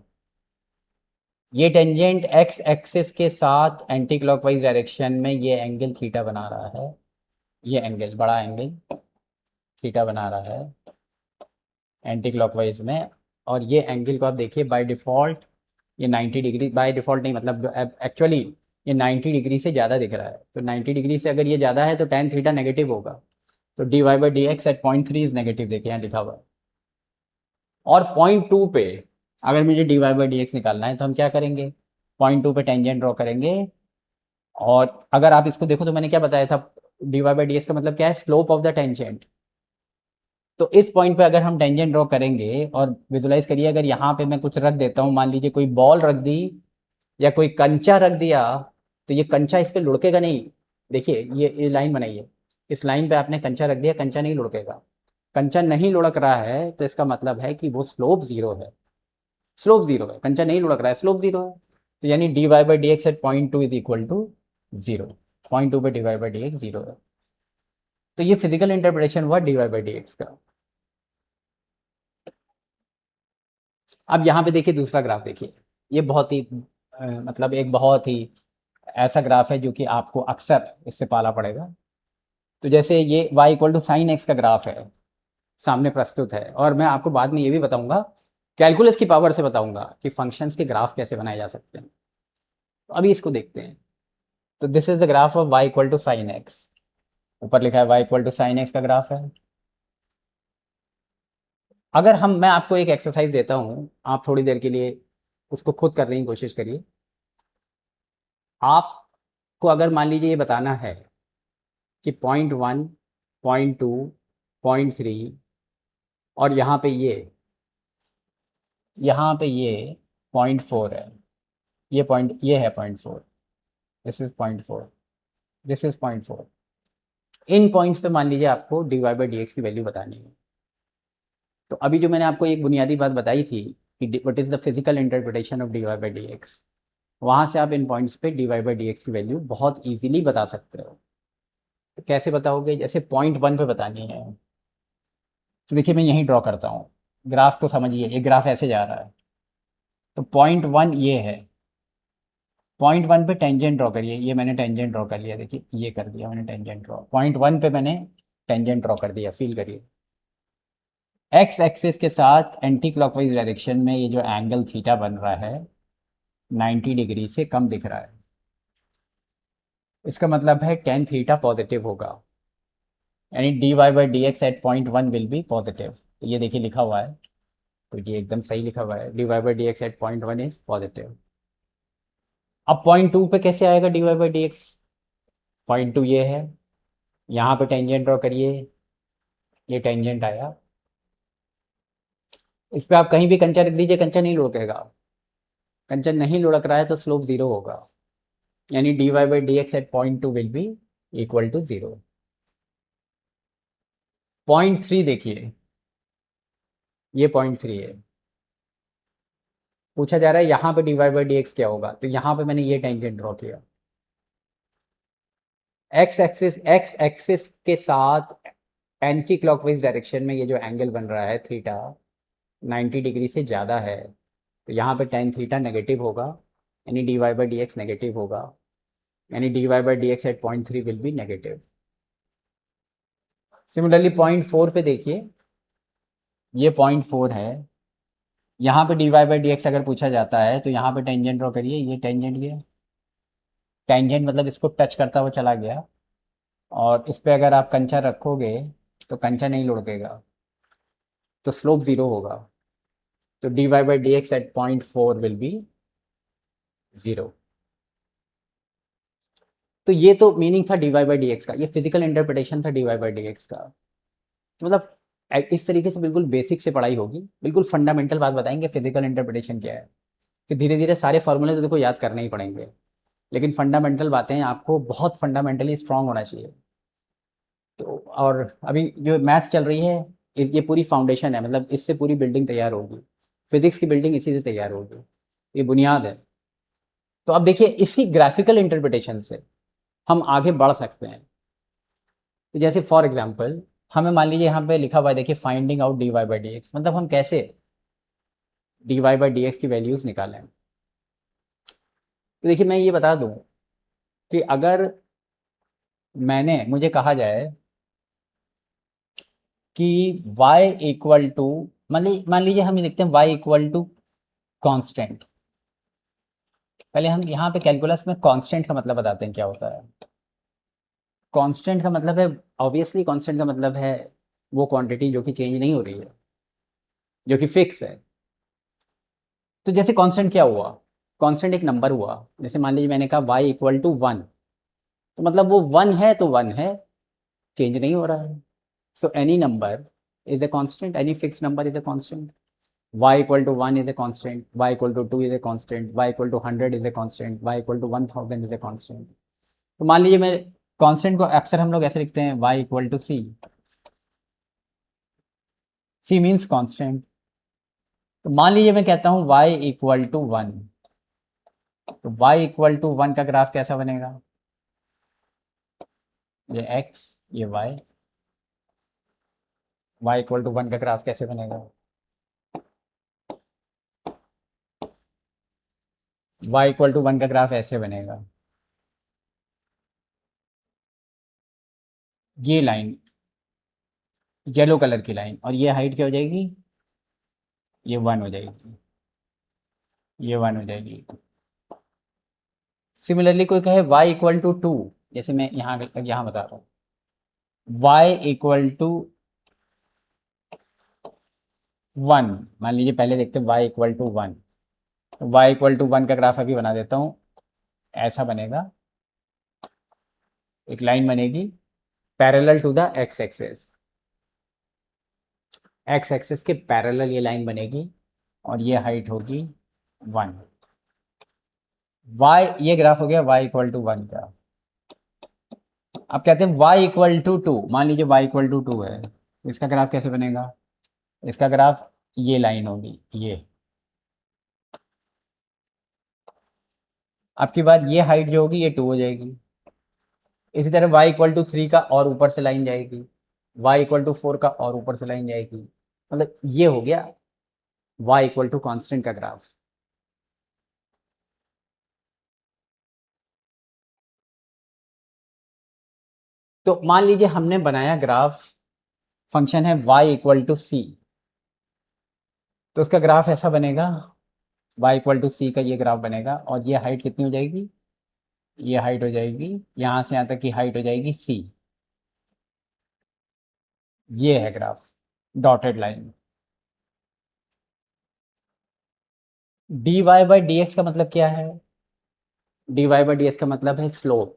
ये टेंजेंट एक्स एक्सिस के साथ एंटी क्लॉकवाइज डायरेक्शन में ये एंगल थीटा बना रहा है, ये एंगल बड़ा एंगल थीटा बना रहा है एंटी क्लॉकवाइज में। और ये एंगल को आप देखिए बाय डिफ़ॉल्ट ये 90 डिग्री, बाय डिफ़ॉल्ट नहीं मतलब एक्चुअली ये 90 डिग्री से ज़्यादा दिख रहा है। तो 90 डिग्री से अगर ये ज़्यादा है तो टेन थीटा नेगेटिव होगा। तो D Y by D x at point three is negative, देखिए यहाँ लिखा हुआ है। और पॉइंट टू पे अगर मुझे d Y by D x निकालना है तो हम क्या करेंगे? पॉइंट टू पे टेंजेंट ड्रॉ करेंगे। और अगर आप इसको देखो तो मैंने क्या बताया था, d Y by D x का मतलब क्या है? Slope of the tangent. तो इस पॉइंट पे अगर हम टेंजेंट ड्रॉ करेंगे और विजुलाइज करिए, अगर यहाँ पे मैं कुछ रख देता हूँ, मान लीजिए कोई बॉल रख दी या कोई कंचा रख दिया, तो ये कंचा इस पे लुढ़केगा नहीं। देखिए ये लाइन बनाई है, इस लाइन पे आपने कंचा रख दिया, कंचा नहीं लुढ़केगा। कंचा नहीं लुढ़क रहा है तो इसका मतलब है कि वो स्लोप जीरो है। स्लोप जीरो है, कंचा नहीं लुढ़क रहा है, स्लोप जीरो है। तो यानी D Y by D x at point two is equal to zero. Point two पे D Y by D X zero है। तो ये फिजिकल इंटरप्रिटेशन हुआ D Y by D x का। अब यहाँ पे देखिए दूसरा ग्राफ देखिए, ये बहुत ही मतलब एक बहुत ही ऐसा ग्राफ है जो कि आपको अक्सर इससे पाला पड़ेगा। तो जैसे ये y equal to sine x का ग्राफ है, सामने प्रस्तुत है, और मैं आपको बाद में ये भी बताऊंगा, कैलकुलस की पावर से बताऊंगा कि फंक्शंस के ग्राफ कैसे बनाए जा सकते हैं। तो अभी इसको देखते हैं। तो this is the graph of y equal to sine x. ऊपर लिखा है y equal to sine x का ग्राफ है। अगर मैं आपको एक एक्सरसाइज देता हूँ, आप थोड़ी देर के लिए उसको खुद करने की कोशिश करिए। आपको अगर मान लीजिए ये बताना है कि point one, point two, point three, और यहाँ पे ये पॉइंट फोर है, ये है point four, this is point four, this is point four. इन पॉइंट्स पे मान लीजिए आपको d Y by D x की वैल्यू बतानी है। तो अभी जो मैंने आपको एक बुनियादी बात बताई थी कि what is the physical interpretation of d Y by D x, वहाँ से आप इन पॉइंट्स पे D Y by D x की वैल्यू बहुत ईजिली बता सकते हो। तो कैसे बताओगे? जैसे पॉइंट वन पे बतानी है, तो देखिए मैं यहीं ड्रॉ करता हूँ। ग्राफ को समझिए, एक ग्राफ ऐसे जा रहा है। तो पॉइंट वन ये है, पॉइंट वन पे टेंजेंट ड्रॉ करिए। ये मैंने टेंजेंट ड्रॉ कर लिया, देखिए ये कर दिया मैंने टेंजेंट ड्रॉ। पॉइंट वन पे मैंने टेंजेंट ड्रॉ कर दिया, फील करिए। एक्स एक्सिस के साथ एंटी क्लॉकवाइज डायरेक्शन में ये जो एंगल थीटा बन रहा है 90 डिग्री से कम दिख रहा है। इसका मतलब है टेन थीटा पॉजिटिव होगा, यानी D Y by D x at point one will be positive. तो ये देखिए लिखा हुआ है, तो ये एकदम सही लिखा हुआ है, D Y by D x at point one is positive. अब पॉइंट टू पे कैसे आएगा d Y by D x? Point two ये है, यहाँ पे टेंजेंट ड्रॉ करिए, ये टेंजेंट आया। इस पे आप कहीं भी कंचा रख दीजिए, कंचा नहीं लुढ़केगा। कंचा नहीं लुढ़क रहा है तो स्लोप जीरो होगा, यानी D Y by D x at point two will be equal to zero. Point three देखिए, ये पॉइंट थ्री है। पूछा जा रहा है यहाँ पे D Y by D x क्या होगा, तो यहाँ पे मैंने ये टेंजेंट ड्रॉ किया। एक्स एक्सिस के साथ एंटी क्लॉकवाइज डायरेक्शन में ये जो एंगल बन रहा है थीटा 90 डिग्री से ज़्यादा है, तो यहाँ पे टेन थीटा नेगेटिव होगा, यानी D Y by D x negative होगा, यानी D Y by D x at point three will be negative. Similarly point four पे देखिए, ये पॉइंट फोर है। यहाँ पे D Y by D x अगर पूछा जाता है तो यहाँ पे टेंजेंट ड्रॉ करिए, ये टेंजेंट, ये टेंजेंट मतलब इसको टच करता हुआ चला गया, और इस पे अगर आप कंचा रखोगे तो कंचा नहीं लुढ़केगा, तो स्लोप ज़ीरो होगा। तो D Y by D x at point four will be zero. तो ये तो मीनिंग था d Y by D x का, ये फिजिकल इंटरप्रिटेशन था d Y by D x का। तो मतलब इस तरीके से बिल्कुल बेसिक से पढ़ाई होगी, बिल्कुल फंडामेंटल बात बताएंगे फिजिकल इंटरप्रिटेशन क्या है। फिर धीरे धीरे सारे फॉर्मूले तो देखो याद करने ही पड़ेंगे, लेकिन फंडामेंटल बातें आपको बहुत फंडामेंटली स्ट्रांग होना चाहिए। तो और अभी जो मैथ्स चल रही है, ये पूरी फाउंडेशन है, मतलब इससे पूरी बिल्डिंग तैयार होगी। फिजिक्स की बिल्डिंग इसी से तैयार होगी, ये बुनियाद है। तो अब देखिए इसी ग्राफिकल इंटरप्रिटेशन से हम आगे बढ़ सकते हैं। तो जैसे फॉर एग्जांपल हमें मान लीजिए यहाँ पे लिखा हुआ है, देखिए finding out d Y by D x, मतलब हम कैसे d Y by D x की वैल्यूज़ निकालें। तो देखिए मैं ये बता दूं कि अगर मुझे कहा जाए कि y इक्वल टू, मान लीजिए हम लिखते हैं y इक्वल टू कांस्टेंट। पहले हम यहाँ पे कैलकुलस में कांस्टेंट का मतलब बताते हैं क्या होता है। कांस्टेंट का मतलब है, ऑब्वियसली कांस्टेंट का मतलब है वो क्वांटिटी जो कि चेंज नहीं हो रही है, जो कि फिक्स है। तो जैसे कांस्टेंट क्या हुआ, कांस्टेंट एक नंबर हुआ। जैसे मान लीजिए मैंने कहा y इक्वल टू वन, तो मतलब वो वन है तो वन है, चेंज नहीं हो रहा है। So any number is a constant, any fix number is a constant. y equal to 1 is a constant, y equal to 2 is a constant, y equal to 100 is a constant, y equal to 1000 is a constant. तो मान लीजिए मैं constant को अक्सर हम लोग ऐसे लिखते हैं y equal to c, c means constant. तो मान लीजिए मैं कहता हूँ y इक्वल टू 1, तो y इक्वल टू 1 का ग्राफ कैसा बनेगा? ये x, ये y इक्वल टू 1 का ग्राफ कैसे बनेगा? y इक्वल टू 1 का ग्राफ ऐसे बनेगा, ये लाइन येलो कलर की लाइन, और ये हाइट क्या हो जाएगी? ये 1 हो जाएगी, ये 1 हो जाएगी। सिमिलरली कोई कहे y इक्वल टू 2, जैसे मैं यहाँ बता रहा हूँ y इक्वल टू 1, मान लीजिए पहले देखते हैं y इक्वल टू 1, तो y इक्वल टू 1 का ग्राफ अभी बना देता हूँ, ऐसा बनेगा, एक लाइन बनेगी parallel to the x axis, x axis के पैरेलल ये लाइन बनेगी, और ये हाइट होगी 1। y, ये ग्राफ हो गया y इक्वल टू 1 का। अब कहते हैं y इक्वल टू 2, मान लीजिए y इक्वल टू 2 है, इसका ग्राफ कैसे बनेगा? इसका ग्राफ ये लाइन होगी, ये आपकी बात, ये हाइट जो होगी ये 2 हो जाएगी। इसी तरह y इक्वल टू 3 का और ऊपर से लाइन जाएगी, y इक्वल टू 4 का और ऊपर से लाइन जाएगी, मतलब ये हो गया y इक्वल टू कॉन्स्टेंट का ग्राफ। तो मान लीजिए हमने बनाया ग्राफ, फंक्शन है y इक्वल टू सी, तो उसका ग्राफ ऐसा बनेगा, y इक्वल टू सी का ये ग्राफ बनेगा, और ये हाइट कितनी हो जाएगी? ये हाइट हो जाएगी, यहाँ से यहाँ तक की हाइट हो जाएगी c, ये है graph, dotted line. dy by D x का मतलब क्या है? dy बाई डी एक्स का मतलब है स्लोप।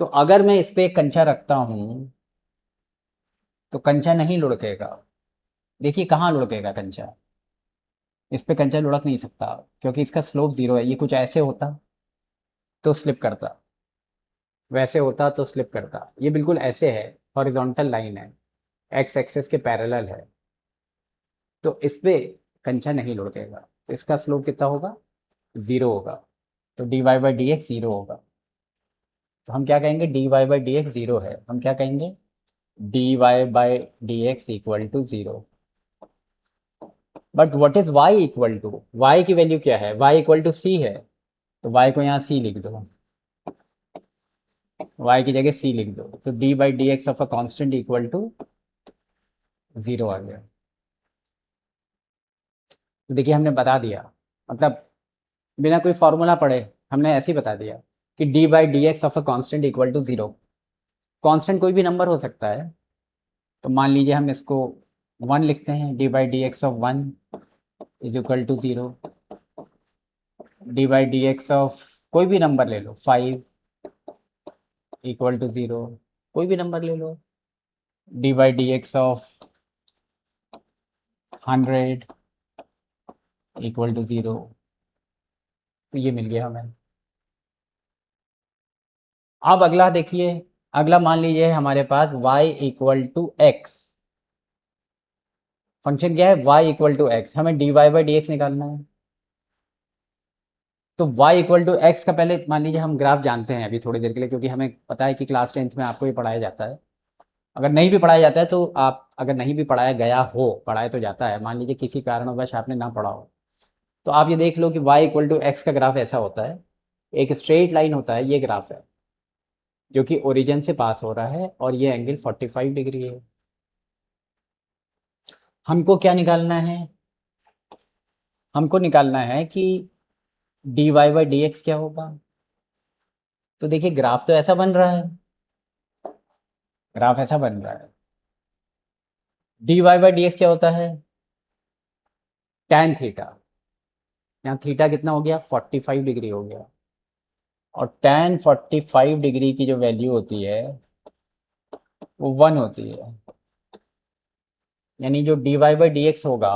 तो अगर मैं इस पे एक कंचा रखता हूँ तो कंचा नहीं लुढ़केगा। देखिए कहाँ लुढ़केगा कंचा, इस पे कंचा लुढ़क नहीं सकता, क्योंकि इसका स्लोप 0 है। ये कुछ ऐसे होता तो स्लिप करता, वैसे होता तो स्लिप करता, ये बिल्कुल ऐसे है, हॉरिजॉन्टल लाइन है, एक्स एक्सिस के पैरेलल है, तो इस पे कंचा नहीं लुढ़केगा, तो इसका स्लोप कितना होगा? 0 होगा। तो D Y by D x 0 होगा। तो हम क्या कहेंगे? D Y by D x 0 है, हम क्या कहेंगे? D Y by D x equal to 0। But what is y equal to? y की वैल्यू क्या है? y इक्वल टू सी है, तो y को यहाँ c लिख दो, y की जगह c लिख दो, तो d by D x of a constant equal to 0 आ गया। तो देखिए हमने बता दिया, मतलब बिना कोई फॉर्मूला पढ़े हमने ऐसे ही बता दिया कि d by D x of a constant equal to 0। Constant कोई भी नंबर हो सकता है, तो मान लीजिए हम इसको 1 लिखते हैं, d by D x of 1 is equal to 0। D by D x of कोई भी नंबर ले लो, 5 इक्वल टू 0, कोई भी नंबर ले लो। D by D x of 100 equal to 0, तो ये मिल गया हमें। अब अगला देखिए, अगला मान लीजिए हमारे पास y equal to x, function क्या है? y इक्वल टू एक्स, हमें d Y by D x निकालना है। तो y इक्वल टू एक्स का पहले मान लीजिए हम ग्राफ जानते हैं अभी थोड़ी देर के लिए, क्योंकि हमें पता है कि क्लास 10th में आपको ये पढ़ाया जाता है। अगर नहीं भी पढ़ाया जाता है तो आप, अगर नहीं भी पढ़ाया गया हो, पढ़ाया तो जाता है, मान लीजिए किसी कारणवश आपने ना पढ़ा हो, तो आप ये देख लो कि y इक्वल टू एक्स का ग्राफ ऐसा होता है, एक स्ट्रेट लाइन होता है, ये ग्राफ है जो कि ओरिजिन से पास हो रहा है, और ये एंगल 45 डिग्री है। हमको क्या निकालना है? हमको निकालना है कि d Y by D x क्या होगा। तो देखिए ग्राफ तो ऐसा बन रहा है, ग्राफ ऐसा बन रहा है, D Y by D x क्या होता है? tan theta. यहाँ थीटा कितना हो गया? 45 डिग्री हो गया, और tan 45 डिग्री की जो वैल्यू होती है वो 1 होती है, यानी जो D Y by D X होगा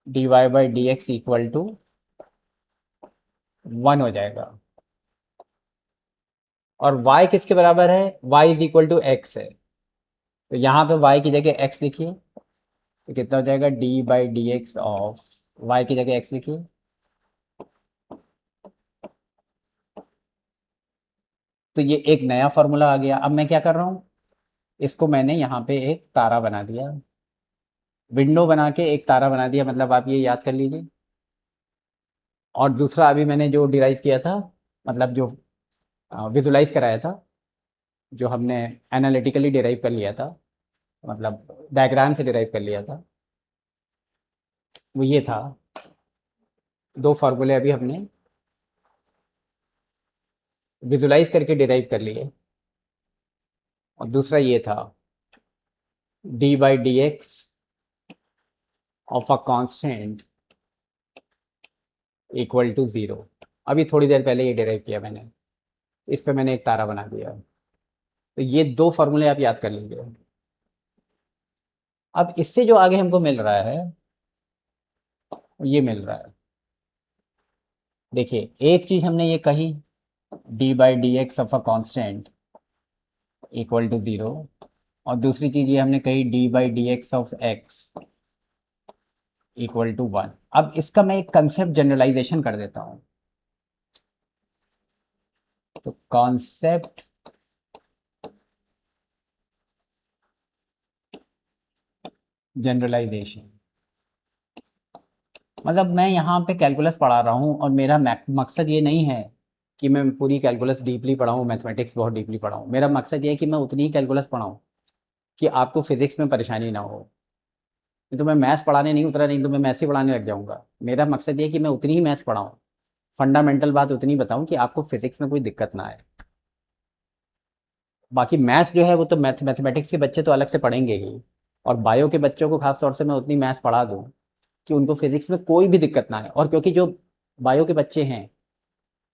D Y by D x equal to 1 हो जाएगा। और y किसके बराबर है? y is equal to X है, तो यहाँ पे y की जगह x लिखिए, तो कितना हो जाएगा? D by D x of y की जगह x लिखिए। तो ये एक नया फॉर्मूला आ गया। अब मैं क्या कर रहा हूँ, इसको मैंने यहाँ पे एक तारा बना दिया, विंडो बना के एक तारा बना दिया, मतलब आप ये याद कर लीजिए। और दूसरा अभी मैंने जो डिराइव किया था, मतलब जो विजुलाइज कराया था, जो हमने एनालिटिकली डिराइव कर लिया था, मतलब डायग्राम से डिराइव कर लिया था, वो ये था। दो फार्मूले अभी हमने विजुलाइज करके डिराइव कर लिए, और दूसरा ये था d by D x of a constant equal to zero. अभी थोड़ी देर पहले ये डिराइव किया मैंने, इस पे मैंने एक तारा बना दिया। तो ये दो फार्मूले आप याद कर लीजिए। अब इससे जो आगे हमको मिल रहा है, ये मिल रहा है, देखिए एक चीज़ हमने ये कही, d by D x of a constant equal to zero, और दूसरी चीज़ ये हमने कही d by D x of x equal to 1। अब इसका मैं एक कंसेप्ट जनरलाइजेशन कर देता हूँ। तो कॉन्सेप्ट जनरलाइजेशन, मतलब मैं यहाँ पे कैलकुलस पढ़ा रहा हूँ, और मेरा मकसद ये नहीं है कि मैं पूरी कैलकुलस डीपली पढ़ाऊँ, मैथमेटिक्स बहुत डीपली पढ़ाऊँ। मेरा मकसद ये है कि मैं उतनी ही कैलकुलस पढ़ाऊँ कि आपको फिजिक्स में परेशानी ना हो। नहीं तो मैं मैथ्स पढ़ाने नहीं उतरा, नहीं तो मैं मैथ्स ही पढ़ाने लग जाऊँगा। मेरा मकसद ये है कि मैं उतनी ही मैथ्स पढ़ाऊँ, फंडामेंटल बात उतनी बताऊँ कि आपको फिजिक्स में कोई दिक्कत ना आए। बाकी मैथ्स जो है वो तो मैथमेटिक्स के बच्चे तो अलग से पढ़ेंगे ही, और बायो के बच्चों को खास तौर से मैं उतनी मैथ्स पढ़ा दूँ कि उनको फिजिक्स में कोई भी दिक्कत ना आए। और क्योंकि जो बायो के बच्चे हैं,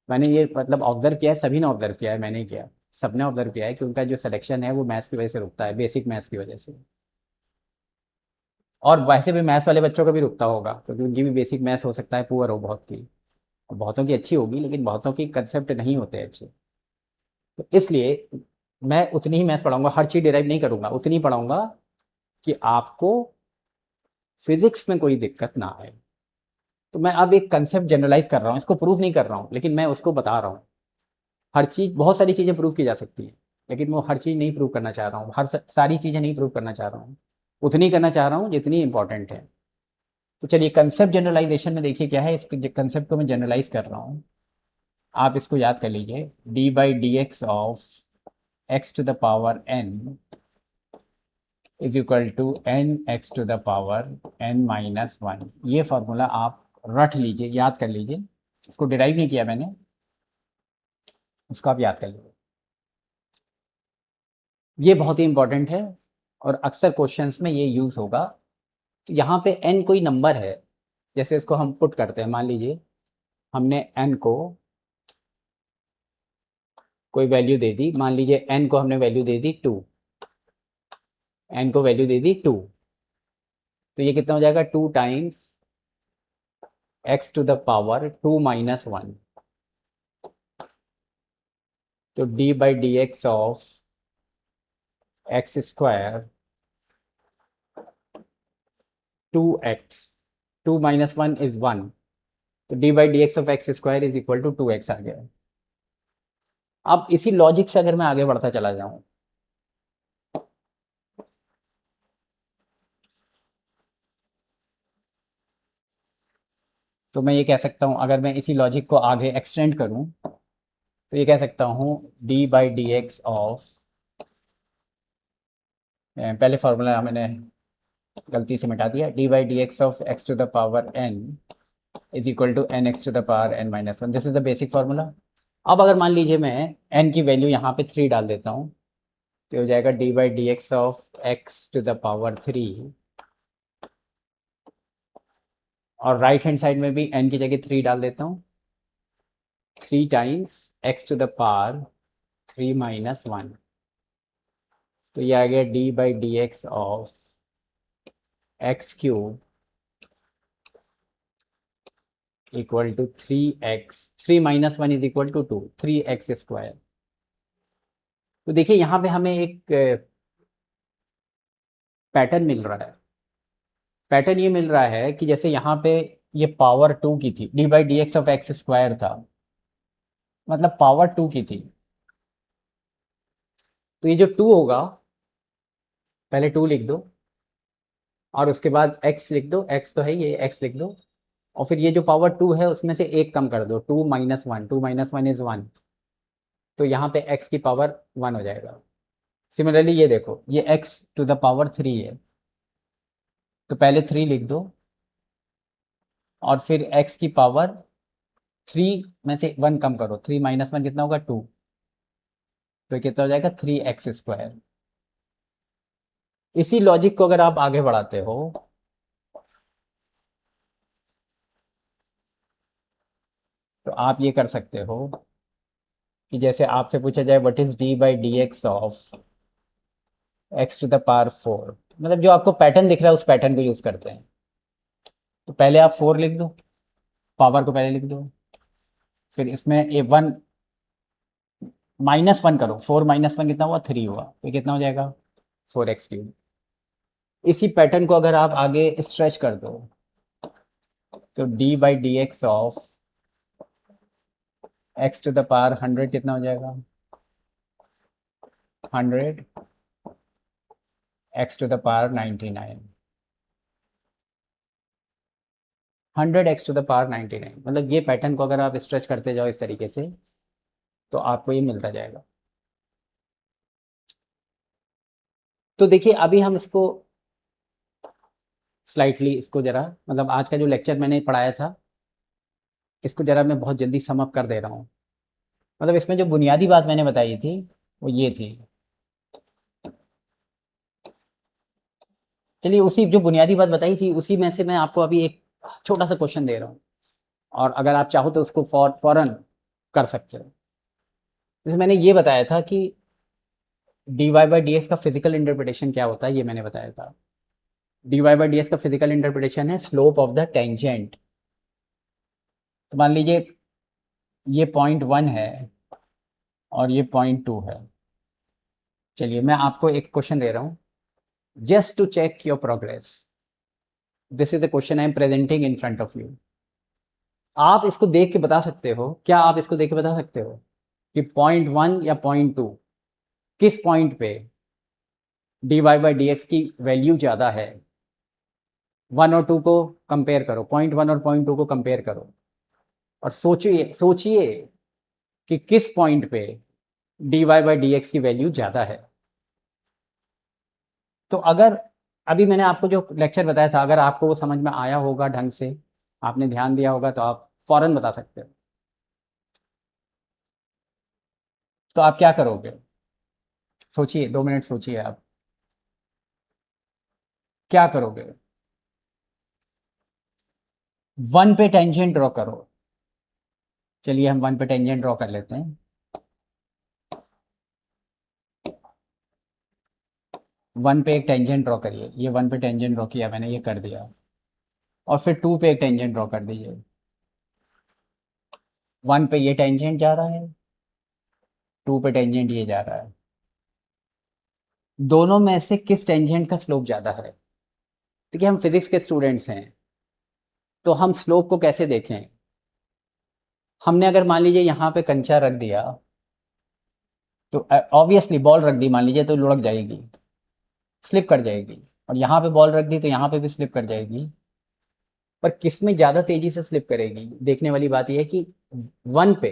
मैंने ये मतलब ऑब्जर्व किया है, सभी ने ऑब्जर्व किया है, मैंने ही किया, सबने ऑब्जर्व किया है कि उनका जो सिलेक्शन है वो मैथ्स की वजह से रुकता है, बेसिक मैथ्स की वजह से। और वैसे भी मैथ्स वाले बच्चों का भी रुकता होगा, क्योंकि उनकी भी बेसिक मैथ्स हो सकता है पुअर हो बहुत की, और बहुतों की अच्छी होगी, लेकिन बहुतों की कंसेप्ट नहीं होते अच्छे। तो इसलिए मैं उतनी ही मैथ्स पढ़ाऊंगा, हर चीज़ डिराइव नहीं करूंगा, उतनी पढ़ाऊंगा कि आपको फिजिक्स में कोई दिक्कत ना आए। तो मैं अब एक कंसेप्ट जनरलाइज कर रहा हूँ, इसको प्रूव नहीं कर रहा हूँ, लेकिन मैं उसको बता रहा हूँ। हर चीज़, बहुत सारी चीज़ें प्रूव की जा सकती हैं, लेकिन मैं हर चीज़ नहीं प्रूव करना चाह रहा हूँ, सारी चीज़ें नहीं प्रूव करना चाह रहा हूँ, उतनी करना चाह रहा हूँ जितनी इंपॉर्टेंट है। तो चलिए कंसेप्ट जनरलाइजेशन में देखिए क्या है, इस कंसेप्ट को मैं जनरलाइज कर रहा हूँ। आप इसको याद कर लीजिए, d by D x of x to the power n is equal to n x to the power n minus one. ये फार्मूला आप रट लीजिए, याद कर लीजिए। इसको डिराइव नहीं किया मैंने, इसको आप याद कर लीजिए। ये बहुत ही इंपॉर्टेंट है, और अक्सर क्वेश्चंस में ये यूज़ होगा। तो यहाँ पे n कोई नंबर है, जैसे इसको हम पुट करते हैं, मान लीजिए हमने n को कोई वैल्यू दे दी, मान लीजिए n को हमने वैल्यू दे दी 2, n को वैल्यू दे दी 2, तो ये कितना हो जाएगा? 2 times x to the power 2 minus 1। तो d by D x of x square 2x, 2 minus 1 is 1, तो d by D x of x square is equal to 2x आ गया। अब इसी लॉजिक से अगर मैं आगे बढ़ता चला जाऊं, तो मैं ये कह सकता हूं, अगर मैं इसी लॉजिक को आगे एक्सटेंड करूं, तो ये कह सकता हूं d by D x of, पहले फार्मूला मैंने गलती से मिटा दिया, d by D x of x to the power n is equal to n x to the power n minus one. This is the basic formula. अब अगर मान लीजिए मैं n की वैल्यू यहाँ पे 3 डाल देता हूँ, तो हो जाएगा d by D x of x to the power 3, और राइट हैंड साइड में भी n की जगह 3 डाल देता हूँ, 3 times x to the power 3 minus 1। तो ये आ गया d by D x of x cube equal to 3x, 3 minus 1 is equal to 2, 3x²। तो देखिए यहाँ पे हमें एक पैटर्न मिल रहा है। पैटर्न ये मिल रहा है कि जैसे यहाँ पे ये पावर 2 की थी, d/dx(x²) था, मतलब पावर 2 की थी। तो ये जो 2 होगा, पहले 2 लिख दो और उसके बाद x लिख दो, x तो है ये, x लिख दो, और फिर ये जो पावर 2 है उसमें से एक कम कर दो, 2 माइनस 1, 2 माइनस 1 इज 1, तो यहाँ पे x की पावर 1 हो जाएगा। सिमिलरली ये देखो, ये x टू द पावर 3 है, तो पहले 3 लिख दो और फिर x की पावर 3 में से 1 कम करो, 3 माइनस 1 कितना होगा, 2, तो कितना हो जाएगा, 3x²। इसी लॉजिक को अगर आप आगे बढ़ाते हो तो आप ये कर सकते हो कि जैसे आपसे पूछा जाए what is d/dx of x to the power 4, मतलब जो आपको पैटर्न दिख रहा है उस पैटर्न को यूज करते हैं। तो पहले आप 4 लिख दो, पावर को पहले लिख दो, फिर इसमें ए 1 माइनस 1 करो, 4 माइनस 1 कितना हुआ, 3 हुआ, तो कितना हो जाएगा, 4x³। इसी पैटर्न को अगर आप आगे स्ट्रेच कर दो तो d/dx of x to the power 100 कितना हो जाएगा, 100 x to the power 99, 100 x to the power 99, मतलब ये पैटर्न को अगर आप स्ट्रेच करते जाओ इस तरीके से तो आपको ये मिलता जाएगा। तो देखिए अभी हम इसको स्लाइटली, इसको ज़रा, मतलब आज का जो लेक्चर मैंने पढ़ाया था इसको ज़रा मैं बहुत जल्दी समअप कर दे रहा हूँ। मतलब इसमें जो बुनियादी बात मैंने बताई थी वो ये थी। चलिए उसी जो बुनियादी बात बताई थी उसी में से मैं आपको अभी एक छोटा सा क्वेश्चन दे रहा हूँ, और अगर आप चाहो तो उसको फौरन कर सकते हो। जैसे मैंने ये बताया था कि dy/dx का फिजिकल इंटरप्रिटेशन क्या होता है, ये मैंने बताया था। dy/dx का फिजिकल इंटरप्रिटेशन है स्लोप ऑफ द टेंजेंट। तो मान लीजिए ये पॉइंट 1 है और ये पॉइंट 2 है। चलिए मैं आपको एक क्वेश्चन दे रहा हूँ, just to check your progress, this is a question I am presenting in front of you. आप इसको देख के बता सकते हो, क्या आप इसको देख के बता सकते हो कि पॉइंट 1 या पॉइंट 2 किस पॉइंट पे dy/dx की वैल्यू ज़्यादा है। 1 और 2 को कंपेयर करो, पॉइंट 1 और पॉइंट 2 को कंपेयर करो और सोचिए सोचिए कि किस पॉइंट पे dy/dx की वैल्यू ज़्यादा है। तो अगर अभी मैंने आपको जो लेक्चर बताया था अगर आपको वो समझ में आया होगा, ढंग से आपने ध्यान दिया होगा, तो आप फौरन बता सकते हो। तो आप क्या करोगे, सोचिए, 2 मिनट सोचिए आप क्या करोगे। 1 पे टेंजेंट ड्रॉ करो। चलिए हम 1 पे टेंजेंट ड्रॉ कर लेते हैं। 1 पे एक टेंजेंट ड्रॉ करिए, ये 1 पे टेंजेंट ड्रॉ किया मैंने, ये कर दिया। और फिर 2 पे एक टेंजेंट ड्रॉ कर दीजिए। 1 पे ये टेंजेंट जा रहा है, 2 पे टेंजेंट ये जा रहा है। दोनों में से किस टेंजेंट का स्लोप ज़्यादा है। देखिए हम फिजिक्स के स्टूडेंट्स हैं, तो हम स्लोप को कैसे देखें। हमने अगर मान लीजिए यहाँ पे कंचा रख दिया तो ऑब्वियसली बॉल रख दी मान लीजिए तो लुढ़क जाएगी, स्लिप कर जाएगी, और यहाँ पे बॉल रख दी तो यहाँ पे भी स्लिप कर जाएगी। पर किस में ज़्यादा तेज़ी से स्लिप करेगी, देखने वाली बात यह है कि 1 पे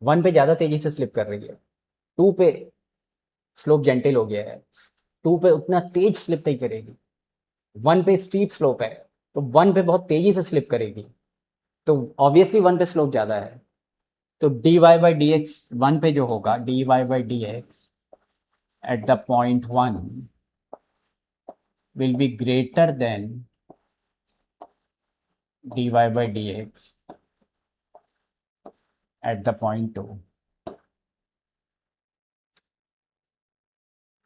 1 पे ज़्यादा तेज़ी से स्लिप कर रही है, 2 पे स्लोप जेंटल हो गया है, 2 पे उतना तेज स्लिप नहीं करेगी। 1 पे स्टीप स्लोप है तो 1 पे बहुत तेज़ी से स्लिप करेगी, तो ऑब्वियसली 1 पे स्लोप ज़्यादा है। तो dy/dx 1 पे जो होगा, dy/dx at the point 1 will be greater than dy/dx at the point 2।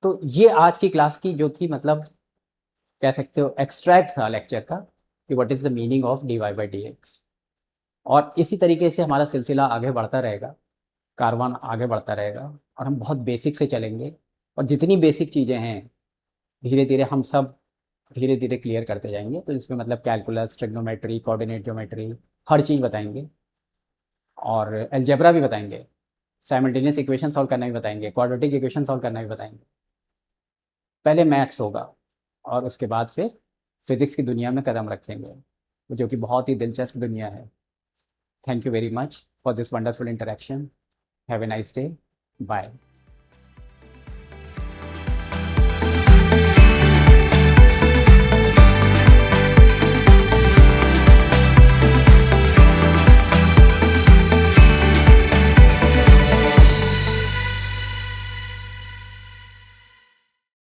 तो ये आज की क्लास की जो थी, मतलब कह सकते हो एक्सट्रैक्ट था लेक्चर का कि what is the meaning of dy/dx। और इसी तरीके से हमारा सिलसिला आगे बढ़ता रहेगा, कारवान आगे बढ़ता रहेगा, और हम बहुत बेसिक से चलेंगे, और जितनी बेसिक चीज़ें हैं धीरे धीरे हम सब धीरे धीरे क्लियर करते जाएंगे। तो इसमें मतलब कैलकुलस, ट्रिग्नोमेट्री, कोऑर्डिनेट ज्योमेट्री, हर चीज़ बताएंगे, और अलजेब्रा भी बताएंगे, साइमल्टेनियस इक्वेशन सॉल्व करना भी बताएंगे, क्वाड्रेटिक इक्वेशन सॉल्व करना भी बताएंगे। पहले मैथ्स होगा और उसके बाद फिर फिज़िक्स की दुनिया में कदम रखेंगे, जो कि बहुत ही दिलचस्प दुनिया है। Thank you very much for this wonderful interaction. Have a nice day. Bye.